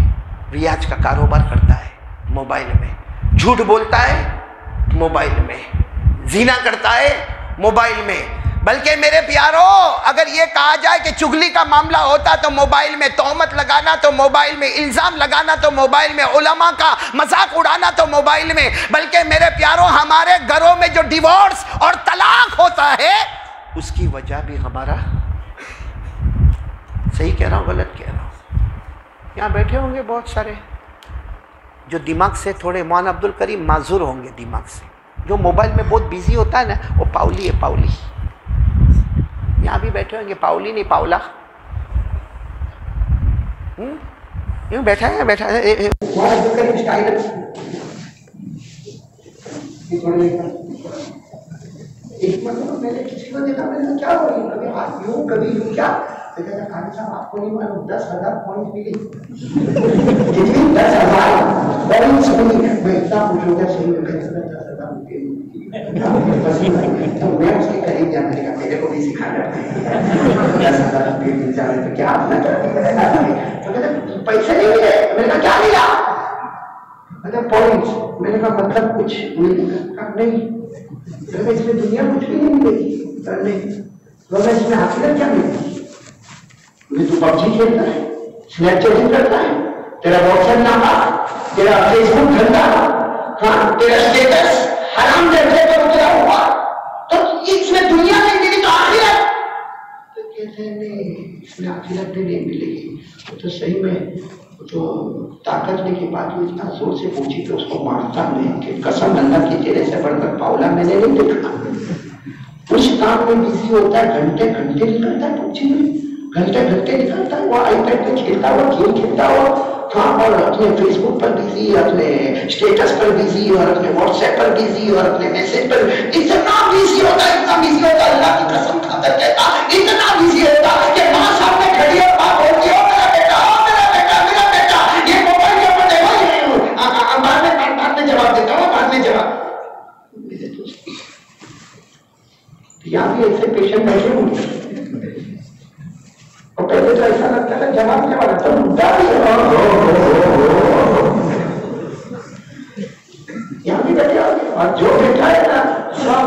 ریاض کا کاروبار کرتا ہے موبائل میں، جھوٹ بولتا ہے موبائل میں، زنا کرتا ہے موبائل میں. بلکہ میرے پیارو اگر یہ کہا جائے کہ چغلی کا معاملہ ہوتا تو موبائل میں تہمت لگانا، تو موبائل میں الزام لگانا، تو موبائل میں علماء کا مذاق اڑانا، تو موبائل میں. بلکہ میرے پیارو ہمارے گھروں میں جو ڈیورس اور طلاق ہوتا ہے اس کی وجہ بھی ہمارا، صحیح کہہ رہا ہوں غلط کہہ رہا ہوں؟ یہاں بیٹھے ہوں گے بہت سارے جو دماغ سے تھوڑے، مولانا عبد الکریم معذور ہوں گے دماغ سے. جو موبائل میں بہت بیزی ہوتا ہے نا وہ پاؤلی ہے، پاؤلی. یہاں بھی بیٹھے ہوں گے، پاؤلی نہیں پاؤلا. یوں بیٹھا ہے ایک مرتبہ میں نے کسی کو دیکھا، میں نے کیا ہو رہی ہے، کبھی ہاتھ یوں کبھی یوں، کیا خان صاحب آپ کو نہیں معلوم 10,000 پوائنٹ ملی. کتنی 10,000؟ میں اتنا خوش ہو گیا، صحیح میں 10,000 روپئے. میں اس کے قریب جانے لگا، میرے کو بھی سکھانا 10,000 روپئے مل جانے تو کیا آپ نہ کرتے؟ پیسے نہیں ملے. میں نے کہا کیا ملا؟ میں نے پوائنٹس. میں نے کہا مطلب کچھ نہیں. اس میں دنیا کچھ بھی نہیں ملے گی. اس میں حقیقت کیا ملے گی؟ تو پب جی کھیلتا ہے، اسنیپ چیٹنگ کرتا ہے، تیرا واٹس ایپ نامہ، تیرا فیس بک گھنٹا، تیرا اسٹیٹس حرام جیسے پر اترا ہوا، تو اس میں دنیا نہیں ملی تو آخرت. تو کہتے ہیں نہیں، اس میں آخرت بھی نہیں ملے گی. تو صحیح میں تو طاقت کی بات وہ اتنا زور سے پوچھی کہ اس کو مارتا نہیں کہ قسم اللہ کی تیرے سے بڑھ کر پاؤلا میں نے نہیں دیکھا. کچھ کام میں بزی ہوتا ہے، گھنٹے نکلتا ہے پوچھی میں، گھنٹے نکلتا ہے، وہ آئی پیڈ پہ کھیلتا ہوا، گیم کھیلتا ہوا، کہاں پر اپنے فیس بک پر بزی، اپنے اسٹیٹس پر بزی، اور اپنے واٹس ایپ پر بزی، اور اپنے میسج پر اتنا بزی ہوتا ہے. اللہ کی قسم کھا کر کہتا اتنا بزی ہوتا کہ ماں سامنے کھڑی اور باپ ہوتی ہو، میرا بیٹا یہ موبائل کے اوپر دیکھو، بعد میں جواب دیتا ہوں، بعد میں جواب. میرے دوست یہاں بھی ایسے پیشنٹ بیٹھے ہوں گے، اور پہلے تو ایسا لگتا ہے جواب کے بعد تو مدعا بھی یہاں بھی بیٹھے ہوں گے. اور جو بیٹھا ہے نا سب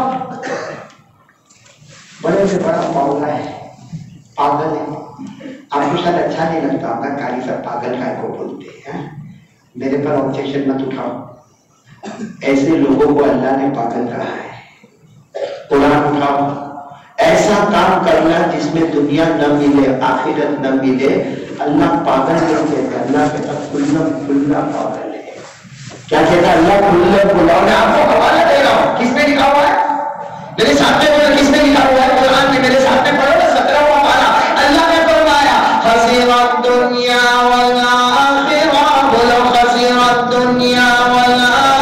بڑے سے بڑا معاملہ ہے، پاگل ہے. آپ کو شاید اچھا نہیں لگتا، آپ کا قاری صاحب پاگل کا کو بولتے ہیں. میرے پر آبجیکشن مت اٹھاؤ. ایسے لوگوں کو اللہ نے پاگل کہا ہے. قرآن اٹھاؤ، ایسا کام کرنا جس میں دنیا نہ ملے، آخرت نہ ملے. اللہ پاگل نہیں کہتا، اللہ کہتا کھلا پاگل ہے. کیا کہتا اللہ کھلا. میں آپ کو حوالہ دے رہا ہوں، کس میں لکھا ہوا ہے؟ میرے ساتھ میں بولو کس میں لکھا ہوا ہے؟ قرآن میں. میرے ساتھ میں پڑھو نا 17واں پارہ. اللہ نے فرمایا خسرت دنیا والآخرہ. بولو خسرت دنیا والآخرہ.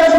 10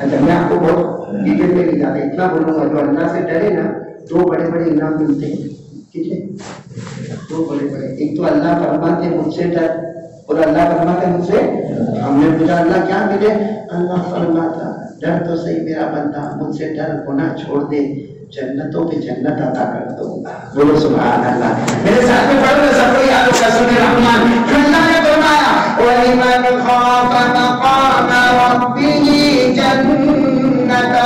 اچھا میں آپ کو بہت ڈیٹیل میں نہیں جاتا، اتنا بولوں گا جو اللہ سے ڈرے نا 2 بڑے بڑے انعام ملتے ہیں، ٹھیک ہے؟ 2 بڑے بڑے، ایک تو اللہ فرماتے مجھ سے ڈر، اور اللہ فرماتے مجھ سے، ہم نے پوچھا اللہ کیا ملے؟ اللہ فرماتا ڈر تو صحیح میرا بندہ، مجھ سے ڈر، گناہ چھوڑ دے، جنتوں پہ جنت عطا کر دوں گا۔ بولو سبحان اللہ۔ میرے ساتھ میں پڑھو نا، سب کو یاد ہوگا سورہ رحمان، اللہ نے فرمایا وَلِمَنْ خَافَ مَقَامَ رَبِّهِ جَنَّتَانِ،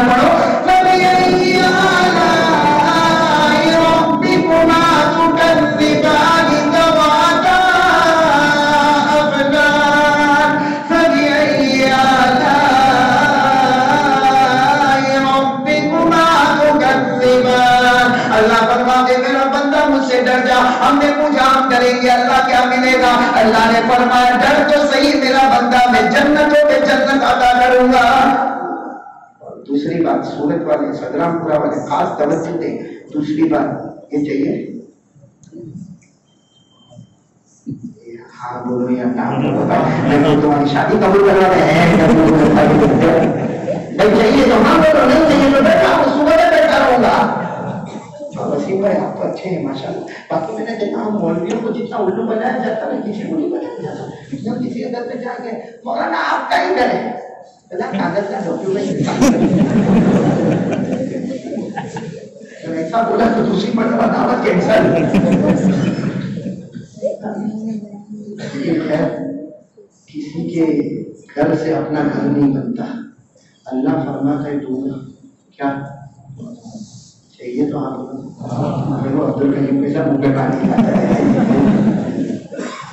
پڑھو فَبِأَيِّ آلَاءِ رَبِّكُمَا تُكَذِّبَانِ ذَوَاتَا أَفْنَانٍ، فَبِأَيِّ اللہ فرماتے میرا بندہ مجھ سے ڈر جا۔ ہم نے پوچھا ہم ڈریں گے اللہ کیا ملے گا؟ اللہ نے فرمایا ڈر تو صحیح میرا بندہ، میں جنتوں پہ جنت عطا کروں گا۔ دوسری بات سورت والے سگرام پورا والے خاص توجہ دیں، دوسری بات یہ چاہیے، ہاں بولو یا نام بتاؤ، میں تمہاری شادی قبول کروا رہے ہیں بھائی، چاہیے تو ہاں بولو، نہیں چاہیے تو بیٹھا ہوں، صبح میں بیٹھا رہوں گا۔ وسیم بھائی آپ تو اچھے ہیں ماشاء اللہ، باقی میں نے دیکھا مولویوں کو جتنا الو بنایا جاتا ہے کسی کو نہیں بنایا جاتا، جب کسی ادھر پہ جا کے مولانا آپ کا ہی ڈر ہے، کاغذ کا ڈاکیومنٹ ایسا بولا تو دوسری مرتبہ دعوت کینسل۔ خیر کسی کے گھر سے اپنا گھر نہیں بنتا، اللہ فرماتا ہے دوں گا، کیا چاہیے تو آپ عبد الکریم پیسہ منہ پہ پانی کھاتا ہے۔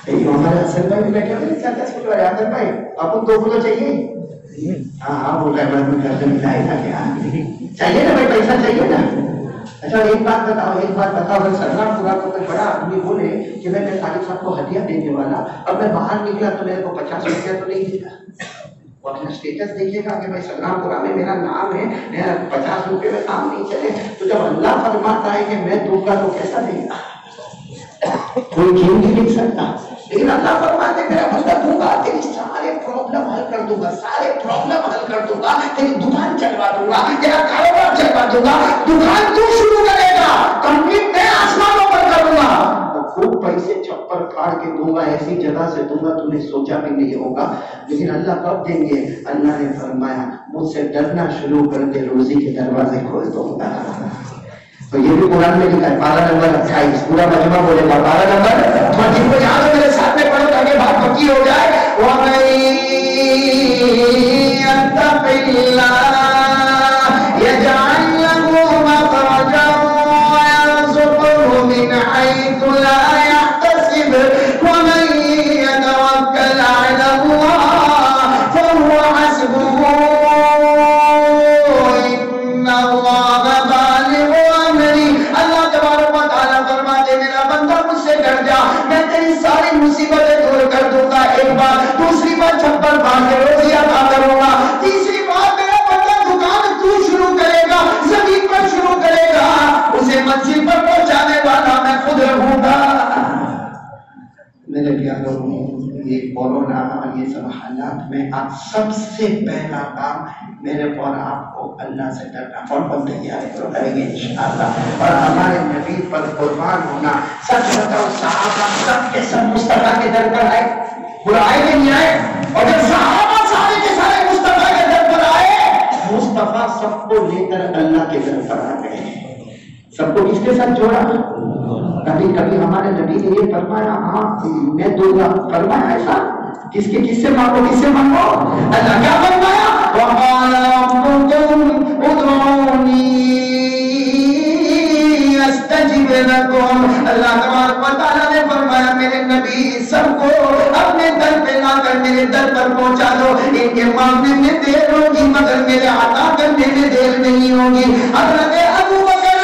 ہمارے حسن بھائی بھی بیٹھے ہوئے چاہتا ہے حسن بھائی آپ کو 2 کلو چاہیے؟ ہاں ہاں بول رہا ہے میں گھر سے ملائے گا کیا چاہیے نا بھائی، پیسہ چاہیے نا۔ اچھا ایک بات بتاؤ اگر سرنا پورا کو کوئی بڑا آدمی بولے کہ میں طالب صاحب کو ہدیہ دینے والا، اب میں باہر نکلا تو میرے کو 50 روپیہ تو نہیں دے گا، وہ اپنا اسٹیٹس دیکھے گا کہ بھائی سنگرام پورا میں میرا نام ہے، 50 روپے میں کام نہیں چلے، تو جب اللہ فرماتا ہے کہ میں دوں گا تو کیسا دے گا؟ کوئی کیوں نہیں دے سکتا، لیکن اللہ فرماتے میرا بندہ دوں گا، تیری سارے پرابلم حل کر دوں گا، سارے پرابلم حل کر دوں گا، تیری دکان چلوا دوں گا، تیرا کاروبار چلوا دوں گا، دکان تو شروع کرے گا، کمپنی میں آسمانوں پر کروں گا، خوب پیسے چھپر پھاڑ کے دوں گا، ایسی جگہ سے دوں گا تو نے سوچا بھی نہیں ہوگا۔ لیکن اللہ کب دیں گے؟ اللہ نے فرمایا مجھ سے ڈرنا شروع کر دے، روزی کے دروازے کھول دوں گا۔ تو یہ بھی قرآن میں لکھا ہے، پارہ نمبر 28، پورا مجمع بولے گا پارہ نمبر، تو جن کو یاد ہو میرے ساتھ میں پڑھو تاکہ بات پکی ہو جائے۔ وَمَن يَتَّقِ اللَّهَ يَجْعَل لَّهُ مَخْرَجًا وَيَرْزُقْهُ مِنْ حَيْثُ لَا يَحْتَسِبُ وَمَن يَتَوَكَّلْ عَلَى اللَّهِ فَهُوَ حَسْبُهُ إِنَّ اللَّهَ بالغ أمره۔ اللہ تبارک و تعالیٰ فرماتے میرا بندہ مجھ سے ڈر جا، میں تیری ساری مصیبتیں دور کر دوں گا، ایک بار، دوسری بار چھپر پھاڑ کے روزی عطا کروں گا، تیسری بار میرا بندہ دکان تو شروع کرے گا، زمین پر شروع کرے گا، اسے منزل پر پہنچانے والا میں خود رہوں گا۔ میرے پیاروں یہ کورونا اور یہ سب حالات میں آپ سب سے پہلا کام میرے اور آپ کو اللہ سے ڈرنا، کون تیار ہے تو کریں گے انشاءاللہ، اور ہمارے نبی پر قربان ہونا۔ سچ بتاؤ صحابہ سب کے سب مصطفیٰ کے در پر آئے، برا آئے کہ نہیں آئے؟ اور جب صحابہ سارے کے سارے مصطفیٰ کے در پر آئے، مصطفیٰ سب کو لے کر اللہ کے در پر آ گئے، سب کو کس کے ساتھ جوڑا؟ کبھی کبھی ہمارے نبی نے یہ فرمایا ہاں میں دوں گا، فرمایا ایسا کس سے مانگو، کس سے مانگو؟ اللہ کیا فرمایا؟ وَقَالَ رَبُّكُمْ ادْعُونِي أَسْتَجِبْ لَكُمْ۔ اللہ تبارک و تعالیٰ نے فرمایا میرے نبی سب کو اپنے در پہ لا کر میرے در پر پہنچا دو، ان کے مانگنے میں دیر ہوگی مگر میرے عطا کرنے میں دیر نہیں ہوگی۔ حضرت ابو بکر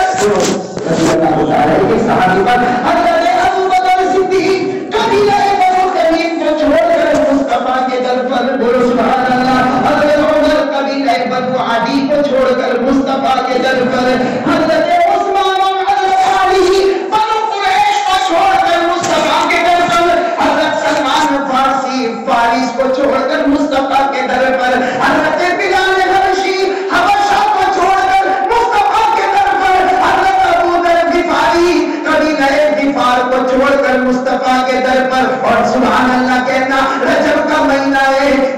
رضی اللہ تعالیٰ کے صحابی پر حضرت ابو بکر صدیق قبیلہ بنو تمیم کو چھوڑ کر مصطفیٰ کے در پر، بولو سبحان اللہ، حضرت عمر قبیلہ بنو عدی کو چھوڑ کر مصطفیٰ کے در پر، حضرت عثمان اور حضرت علی بنو قریش کو چھوڑ کر مصطفیٰ کے در پر، حضرت سلمان فارسی فارس کو چھوڑ کر مصطفیٰ کے در پر، حضرت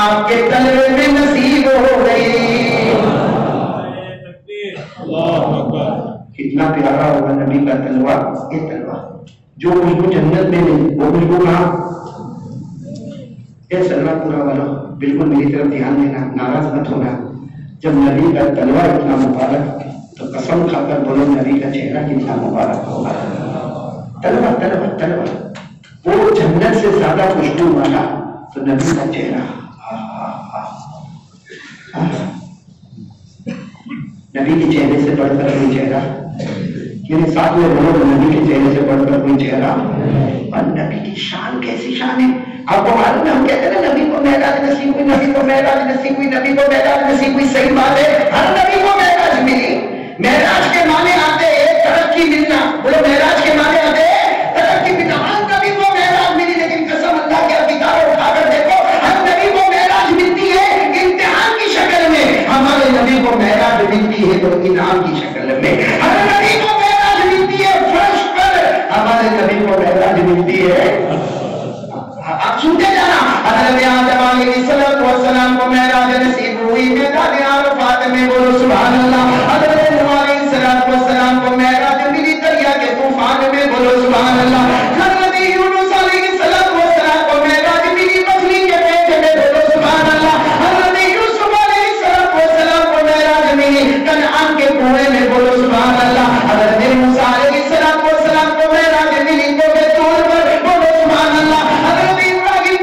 آپ کے تلوے میں نصیب ہو گئی۔ کتنا پیارا ہوگا نبی کا تلوار، یہ تلوار جو خوشبو جنت میں نہیں، وہ خوشبو کہاں؟ یہ سلوا پورا والا بالکل میری طرف دھیان دینا، ناراض مت ہونا۔ جب نبی کا تلوار اتنا مبارک تو قسم کھا کر بولو نبی کا چہرہ کتنا مبارک ہوگا۔ تلوار تلوار تلوار وہ جنت سے زیادہ خوشبو والا تو نبی کا چہرہ، نبی کے چہرے سے بڑھ کر کوئی چہرہ، یعنی ساتھ میں بولو نبی کے چہرے سے بڑھ کر کوئی چہرہ۔ اور نبی کی شان کیسی شان ہے آپ کو معلوم ہے؟ ہم کہتے ہیں نبی کو معراج نصیب ہوئی، نبی کو معراج نصیب ہوئی، نبی کو معراج نصیب ہوئی، صحیح بات ہے، ہر نبی کو معراج ملی۔ معراج کے معنی آتے ہیں ترقی ملنا، بولو معراج کے معنی آتے ہیں ترقی ملنا۔ ہر نبی کو معراج ملی، لیکن قسم اللہ کے کتاب اٹھا کر دیکھو ہر نبی کو معراج ملتی ہے امتحان کی شکل میں، ہمارے نبی کو معراج ملتی ہے تو انعام کی شکل میں۔ ہر نبی کو معراج ملتی ہے فرش پر، ہمارے نبی کو معراج ملتی ہے۔ آپ سنتے جانا، حضرت آدم علیہ السلام کو معراج نصیب ہوئی میدان عرفات میں، بولو سبحان اللہ۔ حضرت نوح علیہ السلام کو معراج ملی دریا کے طوفان میں، بولو سبحان اللہ۔ حضرت یونس علیہ السلام کو معراج ملی مچھلی کے پیٹ میں، بولو سبحان اللہ۔ حضرت یوسف علیہ السلام کو معراج ملی کنعان کے کنویں میں، بولو سبحان اللہ۔ حضرت موسیٰ علیہ السلام کو معراج ملی کوہ طور پر، بولو سبحان اللہ۔ حضرت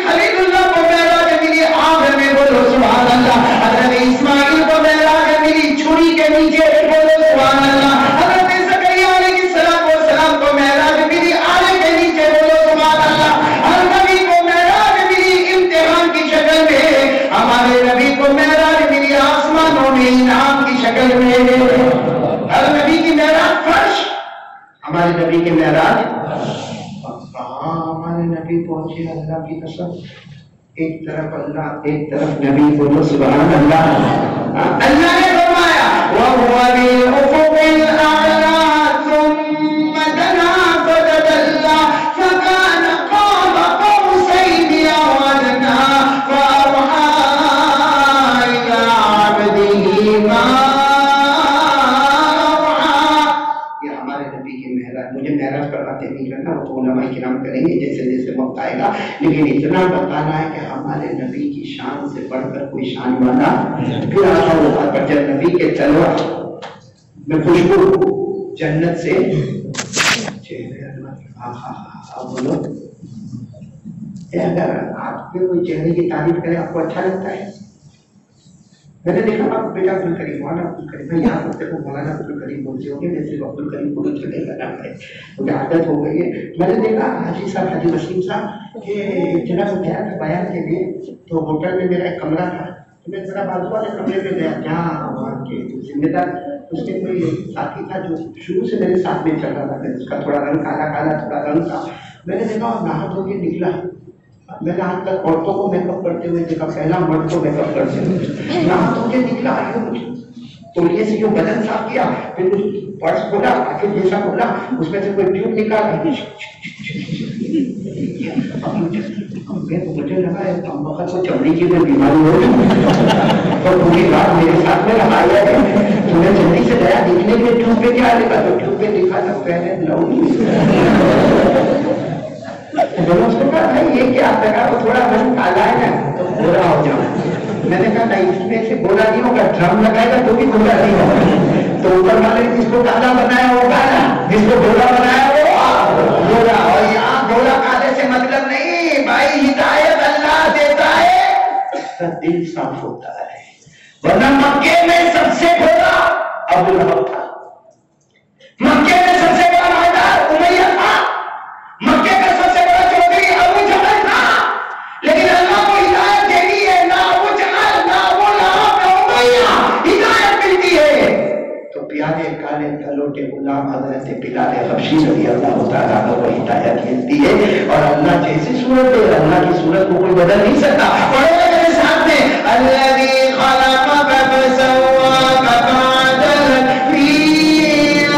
خلیل اللہ کو معراج ملی آگ میں، بولو سبحان اللہ۔ حضرت اسماعیل کو معراج ملی چھری کے نیچے، بولو سبحان اللہ۔ حضرت زکریا علیہ السلام کو معراج ملی آلے کے نیچے، بولو سبحان اللہ۔ ہر نبی کو معراج ملی امتحان کی شکل میں، ہمارے نبی کو معراج ملی آسمانوں میں انعام کی شکل میں۔ ہر نبی کی معراج فرش، ہمارے نبی کی معراج ہمارے نبی پہنچے اللہ کی قسم، ایک طرف اللہ ایک طرف نبی، بولو سبحان اللہ۔ اللہ نے فرمایا وَهُوَ بِالْأُفُقِ الْأَعْلَىٰ ثُمَّ دَنَا فَتَدَلَّىٰ فَكَانَ قَابَ قَوْسَيْنِ أَوْ أَدْنَىٰ فَأَوْحَىٰ إِلَىٰ عَبْدِهِ مَا مجھے معراج پر باتیں نہیں کرنا، وہ علماء کرام کریں گے جیسے جیسے وقت آئے گا، لیکن اتنا بتانا ہے کہ ہمارے نبی کی شان سے بڑھ کر کوئی شان والا پھر آتا ہوگا۔ پر جب نبی کے تلوار میں خوشبو جنت سے بولو، اگر آپ کے کوئی چہرے کی تعریف کرے آپ کو اچھا لگتا ہے؟ میں نے دیکھا آپ بیٹا عبد الکریم، مولانا عبد الکریم، میں یہاں پڑھتے کو مولانا عبد الکریم بولتے ہوں گے، جیسے عبد الکریم کو چلے گا نام ہے، مجھے عادت ہو گئی ہے۔ میں نے دیکھا حاجی صاحب، حاجی وسیم صاحب کہ جناب گیا تھا بیان کے لیے، تو ہوٹل میں میرا ایک کمرہ تھا، تو میں ذرا بازو والے کمرے میں گیا جہاں وہاں کے ذمہ دار، اس میں کوئی ساتھی تھا جو شروع سے میرے ساتھ میں چل رہا تھا، اس کا تھوڑا رنگ کالا کالا تھوڑا رنگ تھا۔ میں نے دیکھا نہا دھو کے نکلا، میں نے آج تک عورتوں کو میک اپ کرتے ہوئے دیکھا، پہلا مرد کو میک اپ کرتے ہوئے نہا دھو کے نکلا، تولیے سے جو بدن صاف کیا، پھر پرس کھولا، آخر جیسا کھولا، اس میں سے کوئی ٹیوب نکالا، مجھے لگا ہے وقت کو چمڑی کی کوئی بیماری ہو تو پوری رات میرے ساتھ میں رہایا ہے، تو میں جلدی سے گیا دیکھنے کے ٹیوب پہ کیا لکھا، تو ٹیوب پہ لکھا تھا پہلے لو۔ اس کو کہا بھائی یہ کیا لگا، وہ تھوڑا رنگ کالا ہے نا تو گورا ہو جاؤ۔ میں نے کہا نہیں، اس میں سے گورا نہیں ہوگا، ڈرم لگائے گا تو بھی گورا نہیں ہوگا۔ تو اوپر والے نے جس کو کالا بنایا وہ کالا، جس کو گورا بنایا وہ گورا۔ اور یہاں گورا کالے سے مطلب نہیں بھائی، ہدایت اللہ دیتا ہے، دل صاف ہوتا ہے۔ ورنہ مکے میں سب سے بڑا ابو لہب تھا، مکے میں سب سے بڑا مالدار امیہ تھا، مکے کا سب سے بڑا چودھری ابو جہل تھا، لیکن اللہ کو ہدایت دینی ہے، نہ ابو جہل نہ ابو لہب نہ امیہ، ہدایت ملتی ہے تو پیارے کالے کلوٹے غلام حضرت بلال حبشی رضی اللہ تعالیٰ عنہ کو ہدایت ملتی ہے۔ اور اللہ جیسی صورت ہے، اللہ کی صورت کو کوئی بدل نہیں سکتا۔ پڑھو میرے ساتھ میں، الذی خلقک فسواک فعدلک فی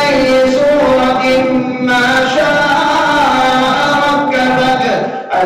ای صورت ما شاء۔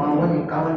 52-51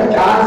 50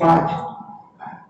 5।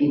3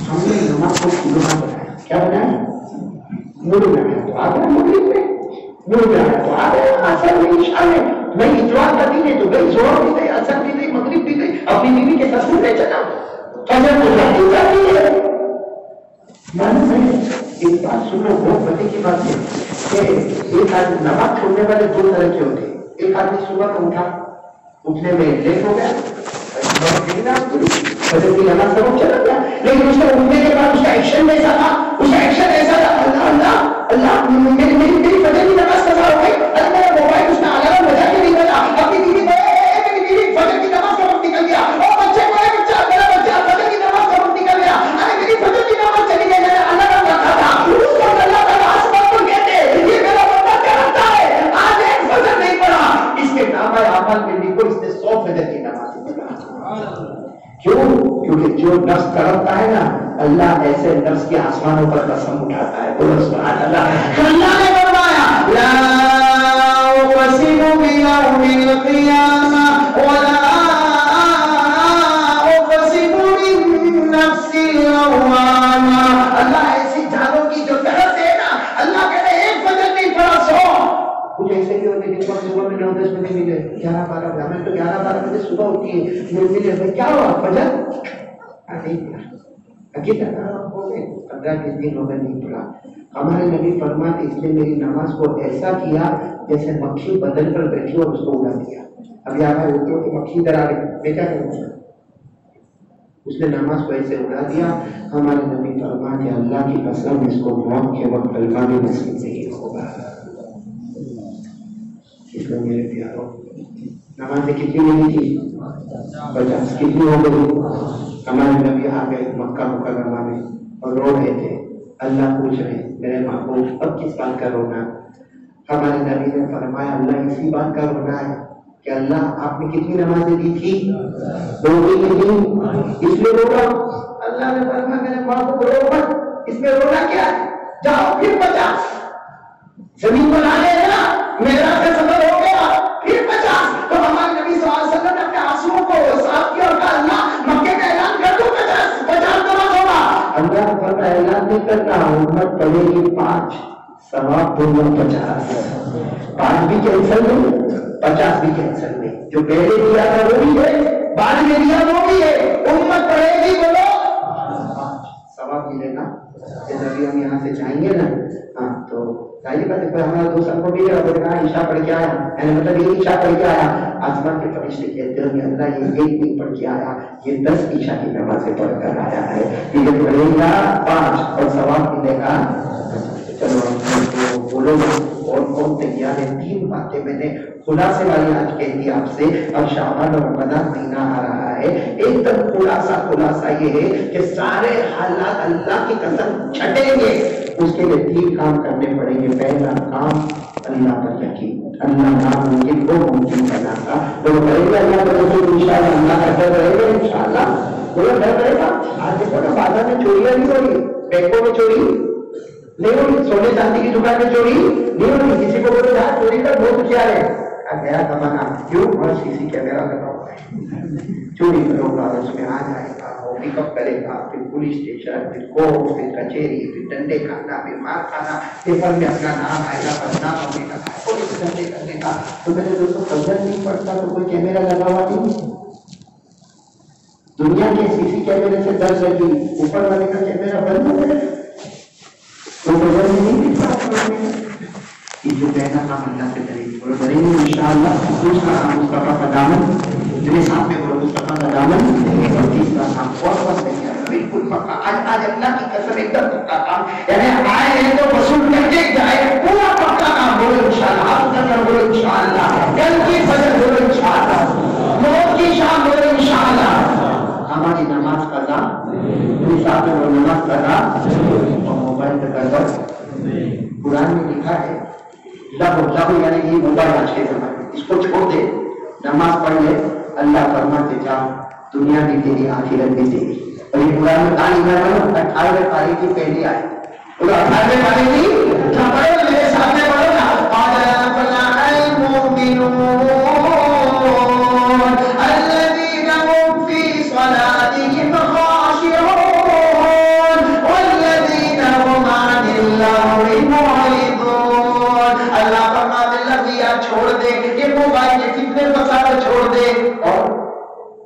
ہم نے نماز کو گناہ بنایا. کیا بنایا؟ موڈ بنایا. تو آ گیا مغرب میں, موڈ بنایا تو آ گیا اثر میں, عشاء میں. نہیں اتوار کا دن ہے تو گئی, زہر بھی گئی, اثر بھی گئی, مغرب بھی گئی, اپنی بیوی کے ساتھ رہ چلا. فجر کو جاتی جاتی ہے. معلوم ہے ایک بات سنو, بہت بڑی کی بات ہے کہ ایک آدمی نماز چھوڑنے والے دو طرح کے ہوتے ہیں. ایک آدمی صبح کو اٹھا, اٹھنے میں لیٹ ہو گیا, فجر کی نماز سے وہ چلا گیا, لیکن اس کو اٹھنے کے بعد اس کا ایکشن ایسا تھا, اس کا ایکشن ایسا تھا, اللہ اللہ اللہ میری فجر کی نماز قضا ہو گئی, ارے میرا موبائل اس نے الارم بجا کے نہیں بجا, اپنی بیوی کو میری بیوی فجر کی نماز کا وقت نکل گیا, اور بچے کو بچہ میرا بچہ فجر کی نماز کا وقت نکل گیا, ارے میری فجر کی نماز چلی گئی, میں نے الارم رکھا تھا, اس کو اللہ تعالیٰ آسمان کو کہتے یہ میرا بندہ کرتا ہے, آج ایک فجر نہیں پڑا, اس کے نامہ اعمال میں لکھو اس نے 100 فجر کی نماز پڑھا. کیوں؟ کیونکہ جو نفس تڑپتا ہے نا, اللہ ایسے نفس کے آسمانوں پر قسم اٹھاتا ہے. بولو سبحان اللہ. اللہ نے فرمایا لا اقسم بیوم القیامہ ولا اقسم بالنفس اللوامہ. اللہ ایسی جانوں کی جو طرف ہے نا, اللہ کہتے ہیں ایک فجر نہیں پڑا 100. کچھ ایسے بھی ہوتے ہیں صبح میں 9-10 بجے ملے, 11-12 بجے, ہمیں تو 11-12 بجے صبح ہوتی ہے, ملے بھائی کیا ہوا فجر نہیں, اکیلا ہو گئے 15 دن ہو گئے نہیں پڑا. ہمارے نبی فرماتے اس نے میری نماز کو ایسا کیا جیسے مکھی بدل کر بیٹھی اور اس کو اڑا دیا. ابھی آپ اترو کہ مکھی ادھر آ رہی, میں کیا کروں, اس نے نماز کو ایسے اڑا دیا. ہمارے نبی فرماتے اللہ کی قسم اس کو موت کے وقت کلمہ بھی نصیب نہیں ہوگا. اس لیے میرے پیاروں نمازیں کتنی نہیں تھی, 50. کتنی ہو گئی؟ ہمارے نبی آ گئے مکہ مکرمہ میں اور رو رہے تھے. اللہ پوچھ رہے میرے محبوب اب کس بات کا رونا؟ ہمارے نبی نے فرمایا اللہ اسی بات کا رونا ہے کہ اللہ آپ نے کتنی نمازیں دی تھی, 2 کی تھی, اس لیے رو رہا ہوں. اللہ نے فرمایا میرے محبوب رو مت, اس میں رونا کیا ہے, جاؤ پھر 50 زمین بنا لے نا, میرا سے سفر ہو گیا پھر 50. تو ہمارے نبی صلی اللہ علیہ وسلم نے اپنے آنسوؤں کو صاف کیا اور کہا اللہ مکے کا اعلان کر دو 50 نماز ہوگا. اللہ کا اعلان نہیں کرنا, امت پڑے گی 5, ثواب دونوں 50, 5 بھی کینسل نہیں, 50 بھی کینسل نہیں. جو پہلے دیا تھا وہ بھی ہے, بعد میں دیا وہ بھی ہے, امت پڑے گی بولو ثواب ملے گا. نبی ہم یہاں سے جائیں گے نا, ہاں تو ظاہر بات ہے ہمارا دوست ہم کو بھی کہا عشاء پڑھ کے آیا, مطلب یہ عشاء پڑھ کے آیا. آسمان کے فرشتے کہتے ہیں اللہ یہ 1 نہیں پڑھ کے آیا, یہ 10 عشاء کی نمازیں پڑھ کر آیا ہے, یہ پڑھے گا 5 اور ثواب ملے گا. چلو بولو اور کون تیار ہے؟ 3 باتیں میں نے خلاصے والی آج کہہ دی آپ سے. اب شعبان اور رمضان مہینہ آ رہا ہے, ایک دم خلاصہ یہ ہے کہ سارے حالات اللہ کی قسم چھٹیں گے. اس کے لیے 3 کام کرنے پڑیں گے. پہلا کام اللہ پر یقین, اللہ ناممکن کو ممکن بناتا. تو کرے گا اللہ پر یقین, انشاءاللہ اللہ کا ڈر رہے گا, انشاءاللہ وہ ڈر رہے گا. آج دیکھو نا بازار میں چوریاں نہیں ہو رہی, بینکوں میں چوری نہیں ہو رہی, سونے چاندی کی دکان میں چوری نہیں ہو رہی. کسی کو بولے یار چوری کا بہت کیا ہے, گیا زمانہ کیوں اور CC کیمرہ لگا ہوا ہے, چوری کرو گا اس میں آ جائے گا, وہ پک اپ کرے گا, پھر پولیس اسٹیشن, پھر کورٹ, پھر کچہری, پھر ڈنڈے کھانا, پھر مار کھانا, پیپر میں اپنا نام آئے گا, بدنام ہونے کا, پولیس ڈنڈے کرنے کا. تو میرے دوستوں فجر نہیں پڑتا تو کوئی کیمرہ لگا ہوا نہیں. دنیا کے CC کیمرے سے ڈر لگی, اوپر والے کا کیمرہ بند ہو گیا, تو فجر میں نہیں دکھتا. یہ جو پہلا کام اللہ سے کریں گے اور کریں گے انشاءاللہ. دوسرا کام مصطفیٰ کا دامن, میرے ساتھ میں بولو مصطفیٰ کا دامن. اور تیسرا کام بہت نہیں ہے, بالکل پکا. آج اللہ کی قسم ایک دم پکا کام, یعنی آئے ہیں تو وصول کر کے جائے, پورا پکا کام. بولو انشاءاللہ, آپ کر بولو انشاءاللہ, کل کی فجر بولو انشاءاللہ, موت کی شام بولو انشاءاللہ. ہماری نماز قضا, میرے ساتھ میں بولو نماز قضا, اور موبائل پہ گڑبڑ. قرآن میں لکھا ہے لغو یعنی یہ موبائل آج کے زمانے, اس کو چھوڑ دے, نماز پڑھ لے. اللہ فرماتے جا دنیا بھی تیری آخرت بھی تیری. اور یہ قرآن میں تعلیم ہے 18ویں پارے کی پہلی آئے, 18ویں پارے کی پڑھو, میرے سامنے پڑھو نا. الذين هم في صلاتهم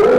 2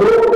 2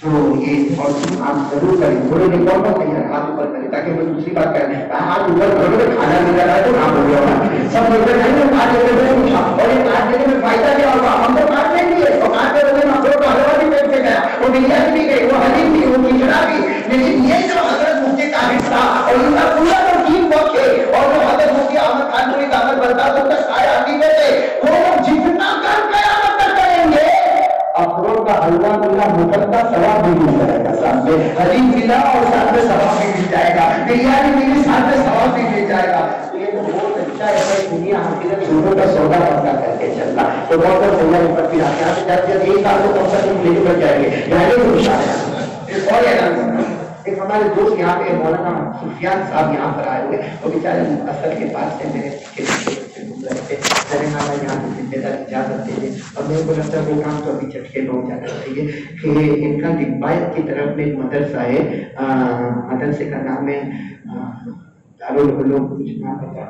تو یہ اور آپ ضرور کریں, تھوڑے دن اور مت کہیں ہاتھ اوپر کریں تاکہ میں دوسری بات کریں. ہاتھ اوپر کرو تو کھانا مل رہا ہے تو کام ہو گیا ہوگا. سب لوگ جائیں گے کاٹ لیتے ہیں اور یہ کاٹ لینے میں فائدہ کیا ہوگا؟ ہم تو کاٹ لیں گے اور کاٹ کے بولے ہم لوگ کا حلوہ بھی پیٹ سے گیا, وہ بریانی بھی گئی, وہ حلیم بھی, وہ کھچڑا بھی. لیکن یہ جو حضرت مفتی طاہر تھا اور ان کا پورا جو ٹیم پہنچے اور جو حضرت مفتی احمد خان پوری دعوت بنتا تو تک آئے عقیدے تھے, وہ جتنا کام قیامت تک کریں گے اخروٹ کا حلوہ ملا مفت کا ثواب بھی مل جائے گا, ساتھ میں حلیم ملا اور ساتھ میں ثواب بھی مل جائے گا, بریانی ملی ساتھ میں ثواب بھی مل جائے گا. یہ تو بہت اچھا ہے دنیا حقیقت دونوں کا سودا پکا کر کے چلنا. تو بہت بہت تیاری پر پھر آپ یہاں سے جب ایک سال کو کم سے کم لے کر جائیں گے رہنے کو شاید اور ایک ہمارے دوست یہاں پہ مولانا سفیان صاحب یہاں پر آئے ہوئے, وہ بیچارے اثر کے پاس سے میرے یہاں سے ذمہ دار اجازت دے دیں اور میرے کو لگتا ہے وہ کام تو ابھی چٹکے میں ہو جانا چاہیے کہ ان کا ڈبائت کی طرف میں ایک مدرسہ ہے, مدرسے کا نام ہے دارالعلوم, کچھ نام بتا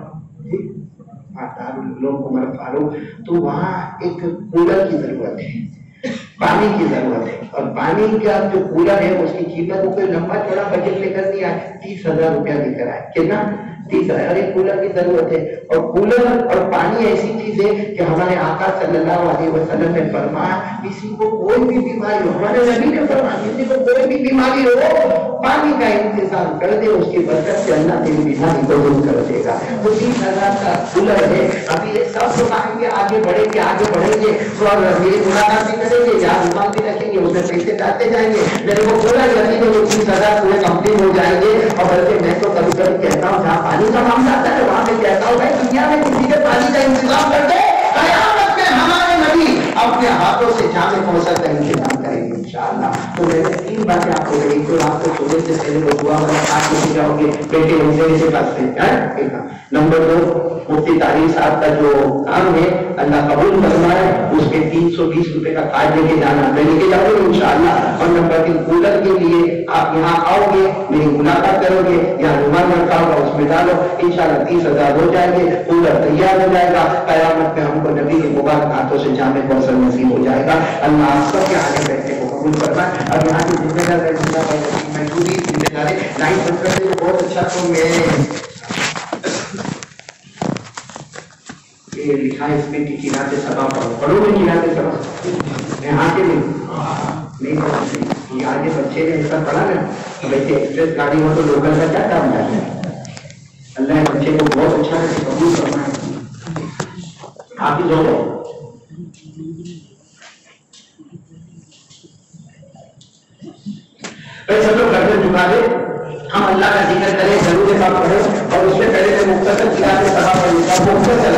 دارالعلوم عمر فاروق. تو وہاں ایک کولر کی ضرورت ہے, پانی کی ضرورت ہے, اور پانی کا جو کولر ہے اس کی قیمت کو کوئی لمبا چوڑا بجٹ لے کر نہیں آئے, 30,000 روپیہ لے کر آئے. کتنا؟ 30,000. ایک کولر کی ضرورت ہے. اور کولر اور پانی ایسی چیز ہے کہ ہمارے آقا صلی اللہ علیہ وسلم نے فرمایا کسی کو کوئی بھی بیماری ہو, ہمارے نبی نے فرمایا کسی کو کوئی بھی بیماری ہو پانی کا انتظام کر دے, اس کی برکت سے اللہ تیری بیماری کو دور کر دے گا. وہ 30,000 کا کولر ہے. ابھی یہ سب لوگ آئیں گے, آگے بڑھیں گے, آگے بڑھیں گے, اور میری ملاقات بھی کریں گے, یہاں دکان بھی رکھیں گے, اس میں پیسے ڈالتے جائیں گے. میرے کو کولر لگیں گے, وہ 30,000 پورے کمپلیٹ ہو جائیں گے. اور بلکہ میں تو کبھی کبھی کہتا ہوں جہاں پانی کا معاملہ آتا ہے وہاں میں کہتا ہوں بھائی دنیا میں کسی کے پانی کا انتظام کر دے, قیامت میں ہمارے نبی اپنے ہاتھوں سے جامع کوثر کا انتظام کریں گے انشاءاللہ. تو میں نے 3 باتیں آپ کو کہی. تو آپ کو سونے سے پہلے وہ دعا والا آپ لے جاؤ گے بیٹے ہونے سے بات سے. نمبر 2, مفتی طاہر صاحب کا جو کام ہے اللہ قبول فرمائے, اس کے 320 روپے کا کارڈ لے کے جانا, میں لے کے جاؤں گا انشاءاللہ. اور نمبر 3, کولر کے لیے آپ یہاں آؤ گے, میری ملاقات کرو گے, یہاں رومان رکھا ہوگا اس میں ڈالو, انشاءاللہ 30,000 ہو جائیں گے, کولر تیار ہو جائے گا. قیامت میں ہم کو نبی کے مبارک ہاتھوں سے جامع کوثر نصیب ہو جائے گا. اللہ آپ سب کے آگے بیٹھنے کو قبول فرمائے. اب یہاں کی ذمہ دار میں پوری ذمہ داری لائن بند کر دے. بہت اچھا. تو میں یہ لکھا ہے اس میں کہ کنات سبا پڑھو گے, کنات سبا میں آگے نہیں پڑھا, یہ آگے بچے نے ایسا پڑھا نا, ویسے ایکسپریس گاڑی ہو تو لوکل کا کیا کام جاتا ہے. اللہ بچے کو بہت اچھا ہے قبول فرمائے. آپ ہی جو سب لوگ گھر میں جھکا دے, ہم اللہ کا ذکر کریں, ضرور کام پڑھیں. اور اس میں پہلے میں مختصر کتابیں سبا پڑھ لیتا ہوں, مختصر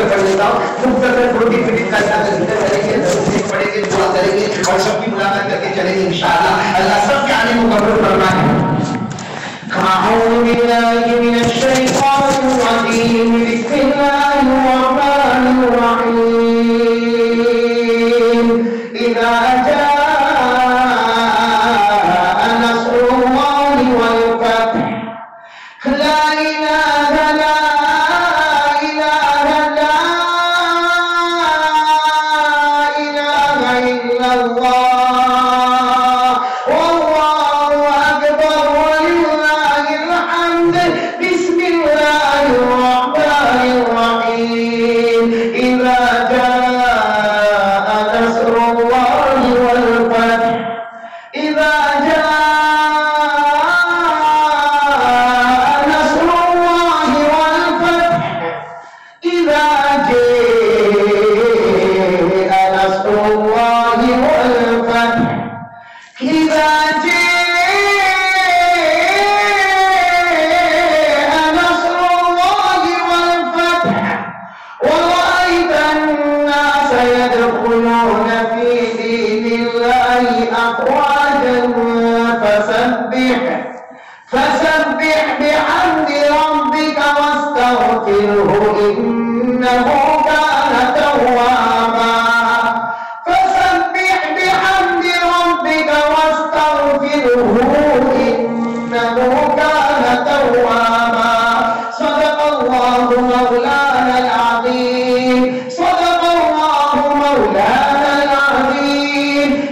پڑھ لیتا ہوں, مختصر چھوٹی چھوٹی کتابیں ذکر کریں گے, ضرور پڑھیں گے, دعا کریں گے, اور سب کی ملاقات کر کے چلیں گے انشاءاللہ. اللہ سب کے آنے کو قبول فرمائے. أعوذ بالله من الشيطان الرجيم. بسم الله الرحمن الرحيم. إذا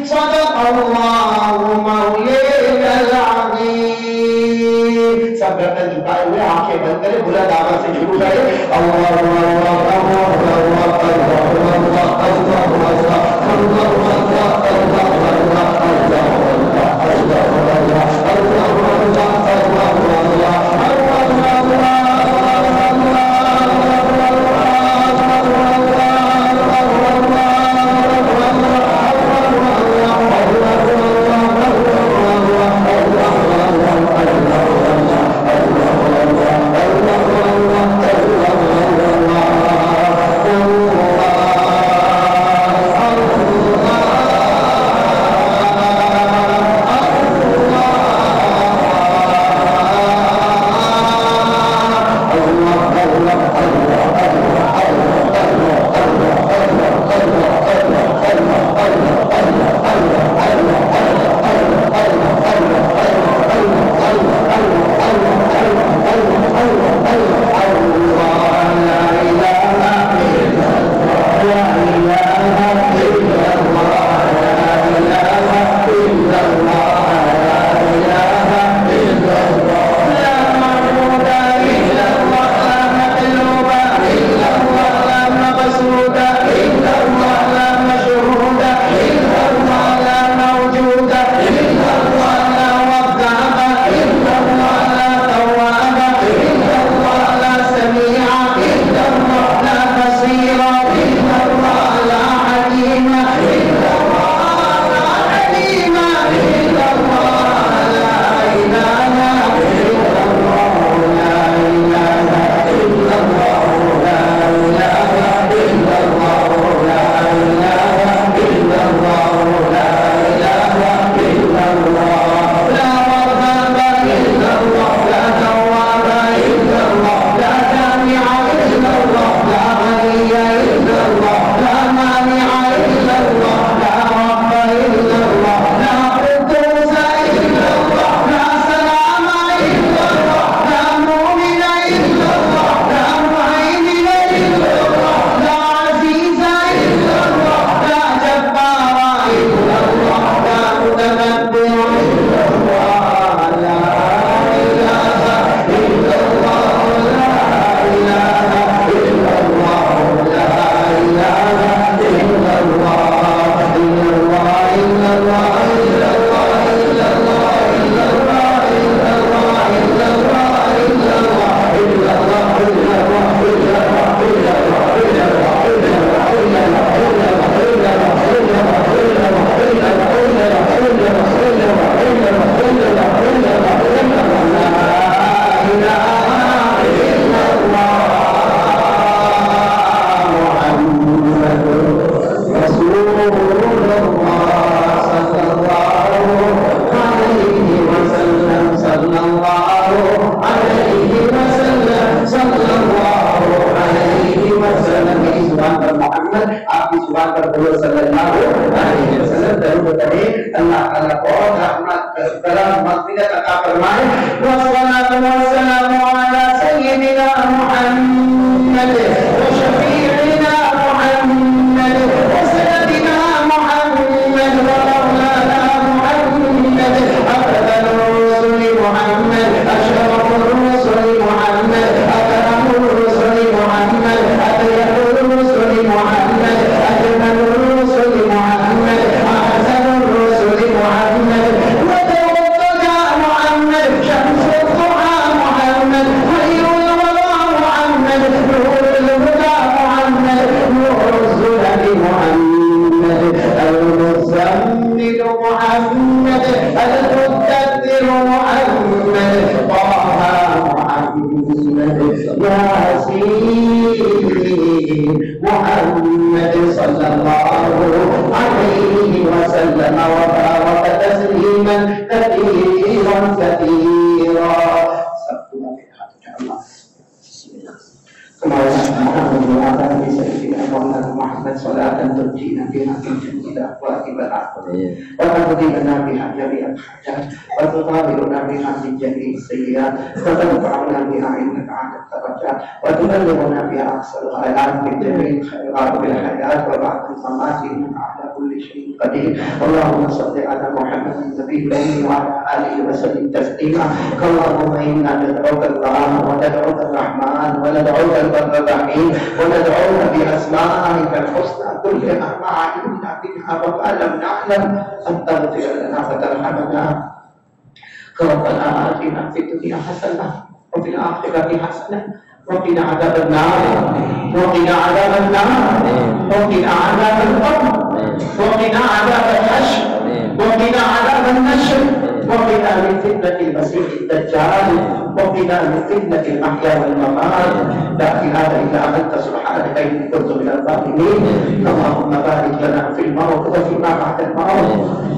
صدق الله آنکھیں بند کرے، بلند آواز سے شروع کرے اللہ وتبلغنا بها أقصى الغايات من جميع الخيرات والحياة وبعد الممات إنك على كل شيء قدير. اللهم صل على محمد النبي الأمي وعلى آله وسلم تسليما. اللهم إنا ندعوك الله وندعوك الرحمن وندعوك البر الرحيم وندعوك بأسمائك الحسنى كلها ما علمنا منها وما لم نعلم أن تغفر لنا وترحمنا. ربنا آتنا في الدنيا حسنة وفي الآخرة حسنة وقنا عذاب النار وقنا عذاب النار وقنا عذاب القبر وقنا عذاب الحشر وقنا عذاب النشر وقنا من فتنة المسيح الدجال وقنا من فتنة المحيا والممات. لا إله إلا أنت سبحانك إني كنت من الظالمين. اللهم بارك لنا في الموت وفيما بعد الموت.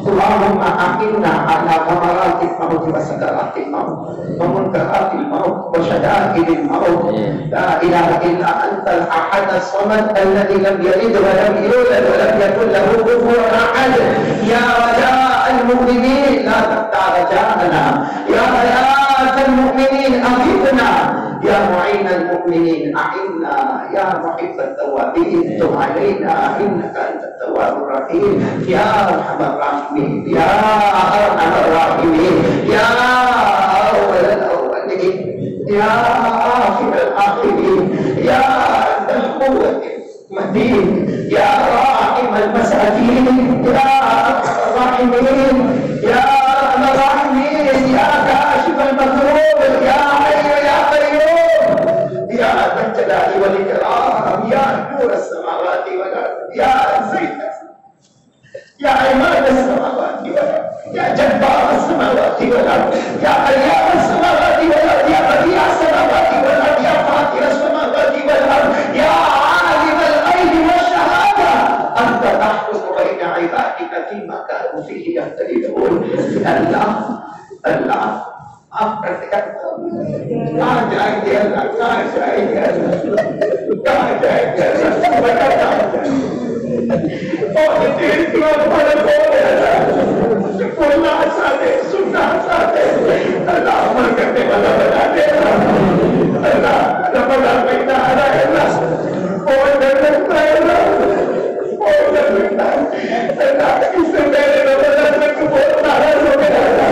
اللهم أعنا على غمرات الموت وسكرات الموت ومنكرات الموت وشدائد الموت. لا إله إلا أنت الأحد الصمد الذي لم يلد ولم يولد ولم يكن له كفوا أحد. يا رجاء المؤمنين لا تقطع رجاءنا. يا حياة المؤمنين أغثنا. يا معين المؤمنين أعنا. يا محب التوابين تب علينا إنك أنت التواب الرحيم. يا أرحم الراحمين يا أرحم الراحمين يا أول الأولين يا آخر الآخرين يا ذا القوة المتين يا راحم المساكين يا أرحم الراحمين يا أرحم الراحمين يا كاشف المكروب يا حي يا قيوم يا ذا الجلال والإكرام يا نور السماوات والأرض يا زيد يا عماد السماوات والأرض يا جبار السماوات والأرض يا أيام السماوات والأرض يا بديع السماوات والأرض يا فاطر السماوات والأرض يا عالم الغيب والشهادة أنت تحكم بين عبادك فيما كانوا فيه يختلفون. الله الله آپ کرتے کہاں جائیں گے اللہ کہاں جائیں گے کہاں جائیں گے بتا کہاں جائیں گے اور دیر کی اور بڑے بولے بولنا چاہتے سننا چاہتے اللہ عمل کرنے والا بنا دے اللہ بڑا بیٹا آ رہا ہے اللہ اور ڈر لگتا ہے اللہ اور ڈر لگتا ہے اللہ اس سے میرے رب اللہ میں کو بہت ناراض ہو گیا اللہ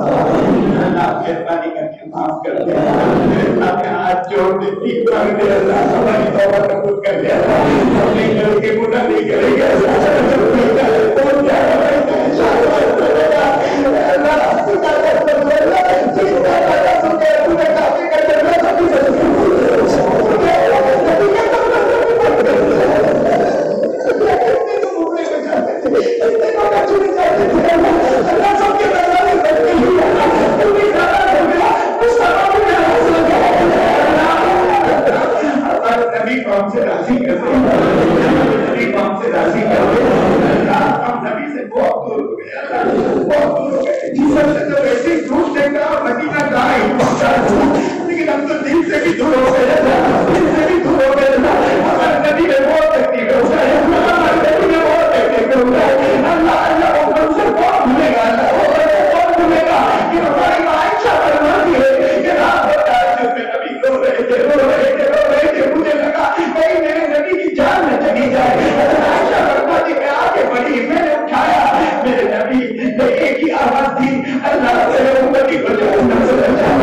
اللہ مہربانی کر کے معاف کر دے اللہ کے ہاتھ جوڑ دیتی کر دے اللہ ہماری توبہ قبول کر دے اللہ اپنے گھر کے گناہ نہیں کرے گا لیکن ہم تو دل سے بھی دور ہو گئے دل سے بھی دور ہو گئے ہمارے نبی نے بہت تکلیف ہمارے نبی نے بہت تکلیف اللہ اللہ وہ ہم سے کون بھولے گا اللہ وہ کون بھولے گا کہ ہماری عائشہ فرماتی ہے کہ رات بتا جو میں نبی رو رہے تھے مجھے لگا کہیں میرے نبی کی جان نہ چلی جائے عائشہ فرماتی میں آگے بڑھی میں نے اٹھایا میرے نبی نے ایک ہی آواز دی اللہ میرے امتی کو جہنم سے بچا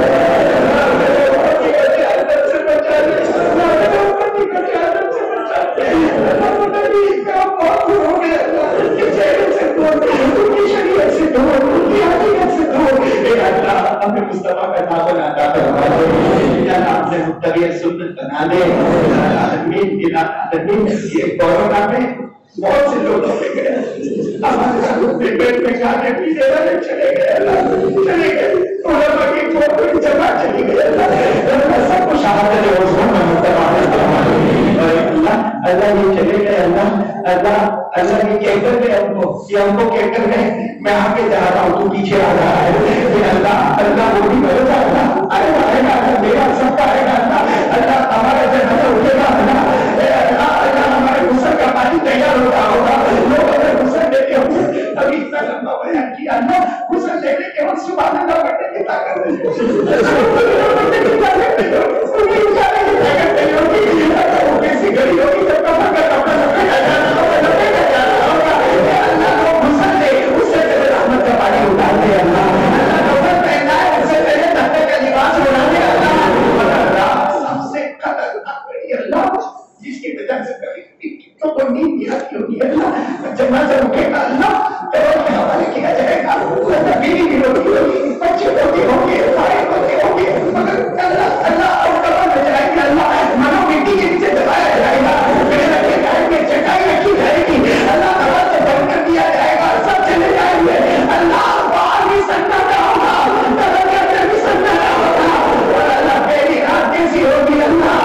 کورونا میں بہت سے لوگ چلے گئے ہمارے پیٹ میں کھانے پینے والے چلے گئے علماء کی کوئی جگہ چلی گئی سب کو شہادت اللہ یہ چلے گئے اللہ یہ کہہ کر گئے ہم کو کہہ کر گئے میں آگے جا رہا ہوں تو پیچھے آ رہا ہے اللہ وہ بھی کرے گا آئے گا میرا سب کا آئے گا اللہ ہمارا جنازہ اٹھے گا اللہ ہمارے غسل کا پانی تیار ہوتا ہوگا لوگ اگر غسل لیتے ہوں گے ابھی اتنا لمبا بیان کیا غسل لینے کے وقت سبحان اللہ پڑھنے کی طاقت کیسی گھڑی ہوگی جب کپڑا کپڑا غسل لے اس سے پہلے رحمت کا پانی اتار دے اللہ غسل پہنا ہے اس سے پہلے تختے کا لباس اڑا دے اللہ سب سے خطرناک بڑی اللہ جس کی وجہ سے کبھی تو کوئی نیند نہیں آتی ہوگی اللہ جنازہ اٹھے گا اللہ پیروں کے حوالے کیا جائے گا بیوی بھی روتی ہوگی بچے روتے ہوں گے بھائی روتے ہوں گے مگر اللہ اور قبر میں جائے گا اللہ منو مٹی کے نیچے دبایا جائے گا پیڑ رکھے جائیں گے چٹائی رکھی جائے گی اللہ قبر سے بند کر دیا جائے گا سب چلے جائیں گے اللہ باہر بھی سناٹا ہوگا قبر کے اندر بھی سناٹا ہوگا اور اللہ میری رات کیسی ہوگی اللہ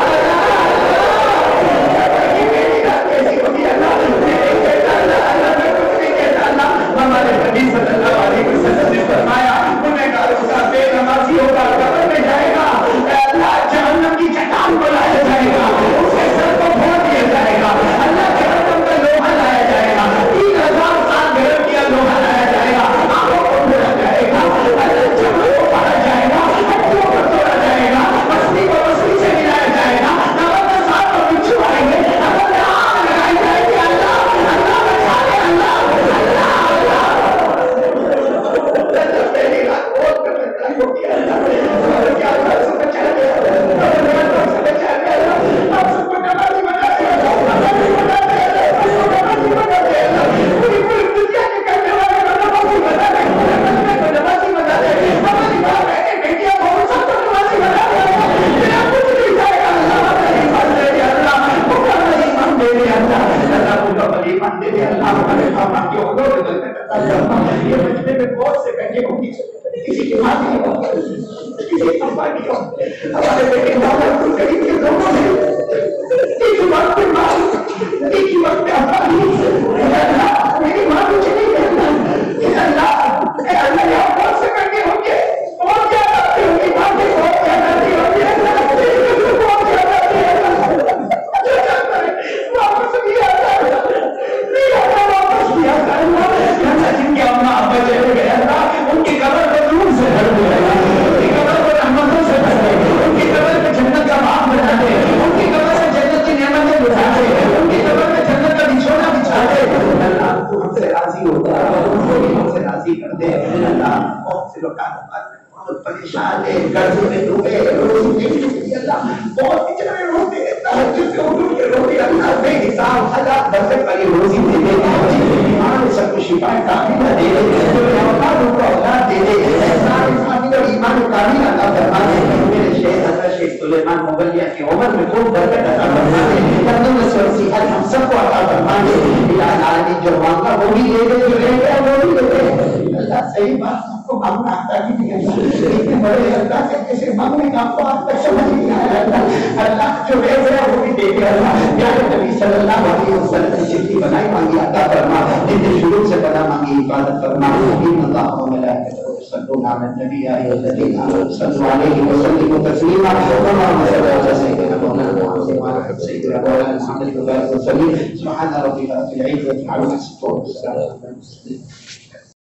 ہمارے نبی صلی اللہ علیہ وسلم نے فرمایا گنہگار اس کا بے نمازی ہوگا قبر میں جائے گا اللہ جہنم کی چٹان کو لایا جائے گا اس کے سر کو پھوڑ دیا جائے گا اللہ جہنم کا لوہا لایا جائے گا 3000 سال گرم کیا لوہا لایا جائے گا آنکھوں کو پھوڑا جائے گا اللہ چمڑوں کو پھاڑا جائے گا ہڈیوں کو توڑا جائے گا مچھلی کو مچھلی سے ملایا جائے گا قبر میں سانپ کو بچھو آئیں گے قبر میں آگ لگائی جائے گی اللہ اللہ بچا لے اللہ یہ بچنے میں بہت سے بیٹھے ہوں گے کسی کی ماں نہیں ہو کسی کی ابا نہیں ہو ہمارے بیٹے غریب کے دونوں میں ایک وقت پہ ماں ایک ہی وقت پہ ابا نہیں میری ماں تو چلی گئی اللہ یہاں بہت سے بیٹھے ہوں گے بہت زیادہ ہوں گی ماں کے بہت زیادہ نہیں ہوگی بہت زیادہ واپس بھی آتا نہیں آتا واپس بھی آتا جن کے اپنا ابا چلے گئے ان کی قبر کو نور سے بھر دے ان کی قبر کو رحمتوں سے بھر دے ان کی قبر میں جنت کا باغ بنا دے ان کی قبر سے جنت کی نعمتیں بٹھا دے ان کی قبر میں جنت کا بچھونا بچھا بہت پریشان ہے، قرض میں ڈوبے، روزی دینے کے لیے اللہ بہت بچارے روتے ہیں، تہجد میں اٹھ کے روتے، اللہ بے حساب ہزار برکت والی روزی دے دے، ایمان سب کو شفا کاملہ دے دے، اولاد کو اولاد دے دے، احسان ثابت اور ایمان کامل عطا فرما دے۔ میرے شیخ حضرت شیخ سلیمان مغلیہ کی عمر میں خوب برکت عطا فرما دے، تندرست اور صحت ہم سب کو عطا فرما دے۔ الہ العالمین جو مانگا وہ بھی دے دے، جو رہ گیا وہ بھی دے دے۔ اللہ صحیح بات سب کو مانگنا آتا ہی نہیں ہے، اتنے بڑے اللہ سے کیسے مانگنے کا آپ کو آج تک سمجھ نہیں آیا۔ اللہ جو رہ گیا وہ بھی دے دے۔ اللہ پیارے نبی صلی اللہ علیہ وسلم نے جتنی بنائی مانگی عطا فرما، جتنے شروع سے بنا مانگی عبادت فرما۔ ان اللہ و ملائکتہ يصلون على النبي يا ايها الذين امنوا صلوا عليه وسلموا تسليما اللهم صل على سيدنا مولانا محمد وعلى سيدنا مولانا محمد وبارك وسلم سبحان ربك رب العزه عما يصفون وسلام على المرسلين